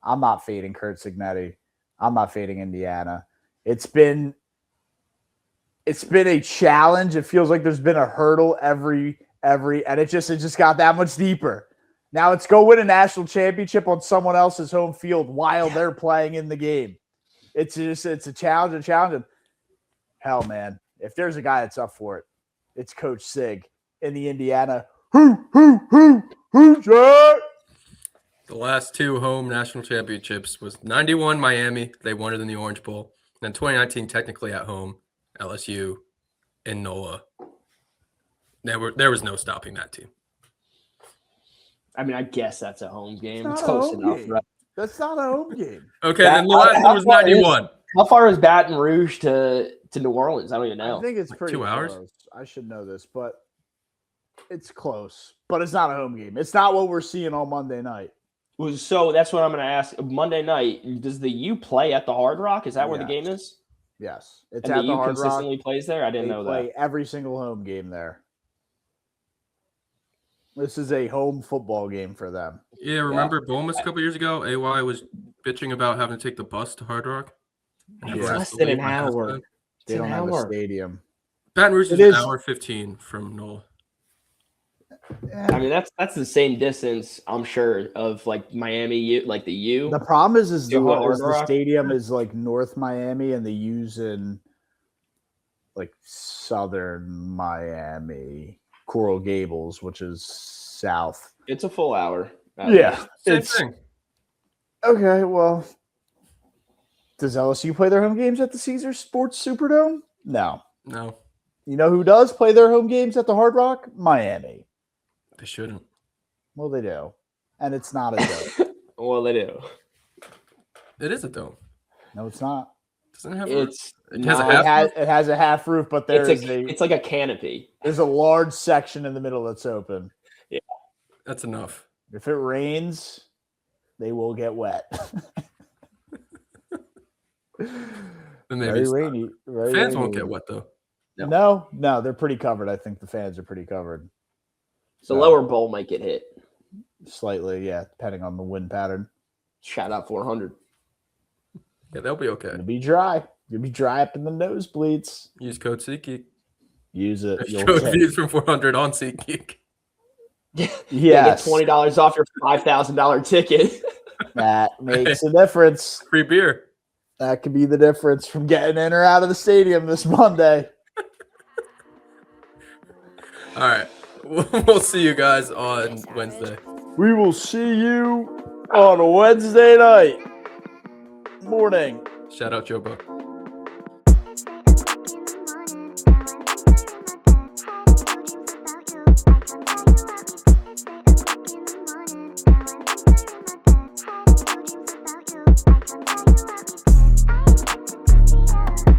I'm not fading Kurt Signetti. I'm not fading Indiana. It's been a challenge. It feels like there's been a hurdle every and it just got that much deeper. Now it's go win a national championship on someone else's home field while they're playing in the game. It's a challenge. Hell, man, if there's a guy that's up for it, it's Coach Sig in the Indiana. Jack! The last two home national championships was 91 Miami. They won it in the Orange Bowl. And 2019 technically at home, LSU in NOLA. There was no stopping that team. I mean, I guess that's a home game. It's It's not close a home enough, game. right? That's not a home game. Okay, then the last one was 91. How far is Baton Rouge to New Orleans? I don't even know. I think it's pretty 2 hours. close. I should know this, but it's close. But it's not a home game. It's not what we're seeing on Monday night. So that's what I'm going to ask. Monday night, does the U play at the Hard Rock? Is that where the game is? Yes. It's And at the the U Hard Rock. consistently plays there? I didn't They know play that. every single home game there. This is a home football game for them. Yeah, remember Bournemouth a couple years ago? AY was bitching about having to take the bus to Hard Rock. Yeah. Everyone has Less to than leave an by hour. halftime. They It's don't an have a hour. stadium. Baton Rouge is It an is. hour 15 from NOLA. I mean, that's the same distance, I'm sure, of like Miami U, like the U. The problem is To Hard the Rock? stadium is like North Miami and the U's in like Southern Miami, Coral Gables, which is south. It's a full hour. Yeah. Same thing. Okay, well, does LSU play their home games at the Caesars Sports Superdome? No. No, You know who does play their home games at the Hard Rock? Miami. they shouldn't. Well, they do. And it's not a dome. Well, they do. It is a dome. No, it's not. Doesn't it have It's It has a not- half- It has a half roof, but it's like a canopy. there's a large section in the middle that's open. That's enough. If it rains, they will get wet. Then maybe Very it's not. rainy. Very Fans rainy. won't get wet though. No, they're pretty covered. I think the fans are pretty covered. The lower bowl might get hit. Slightly, yeah, depending on the wind pattern. Shout out 400. Yeah, they'll be okay. It'll be dry. You'll be dry up in the nosebleeds. Use code SeatGeek. Use it. There's You'll code get- views from 400 on SeatGeek. Yes, Get $20 off your $5,000 ticket. that makes a difference. Free beer. That could be the difference from getting in or out of the stadium this Monday. All right. We'll see you guys on Wednesday. We will see you on Wednesday night morning. Shout out Joe Buck.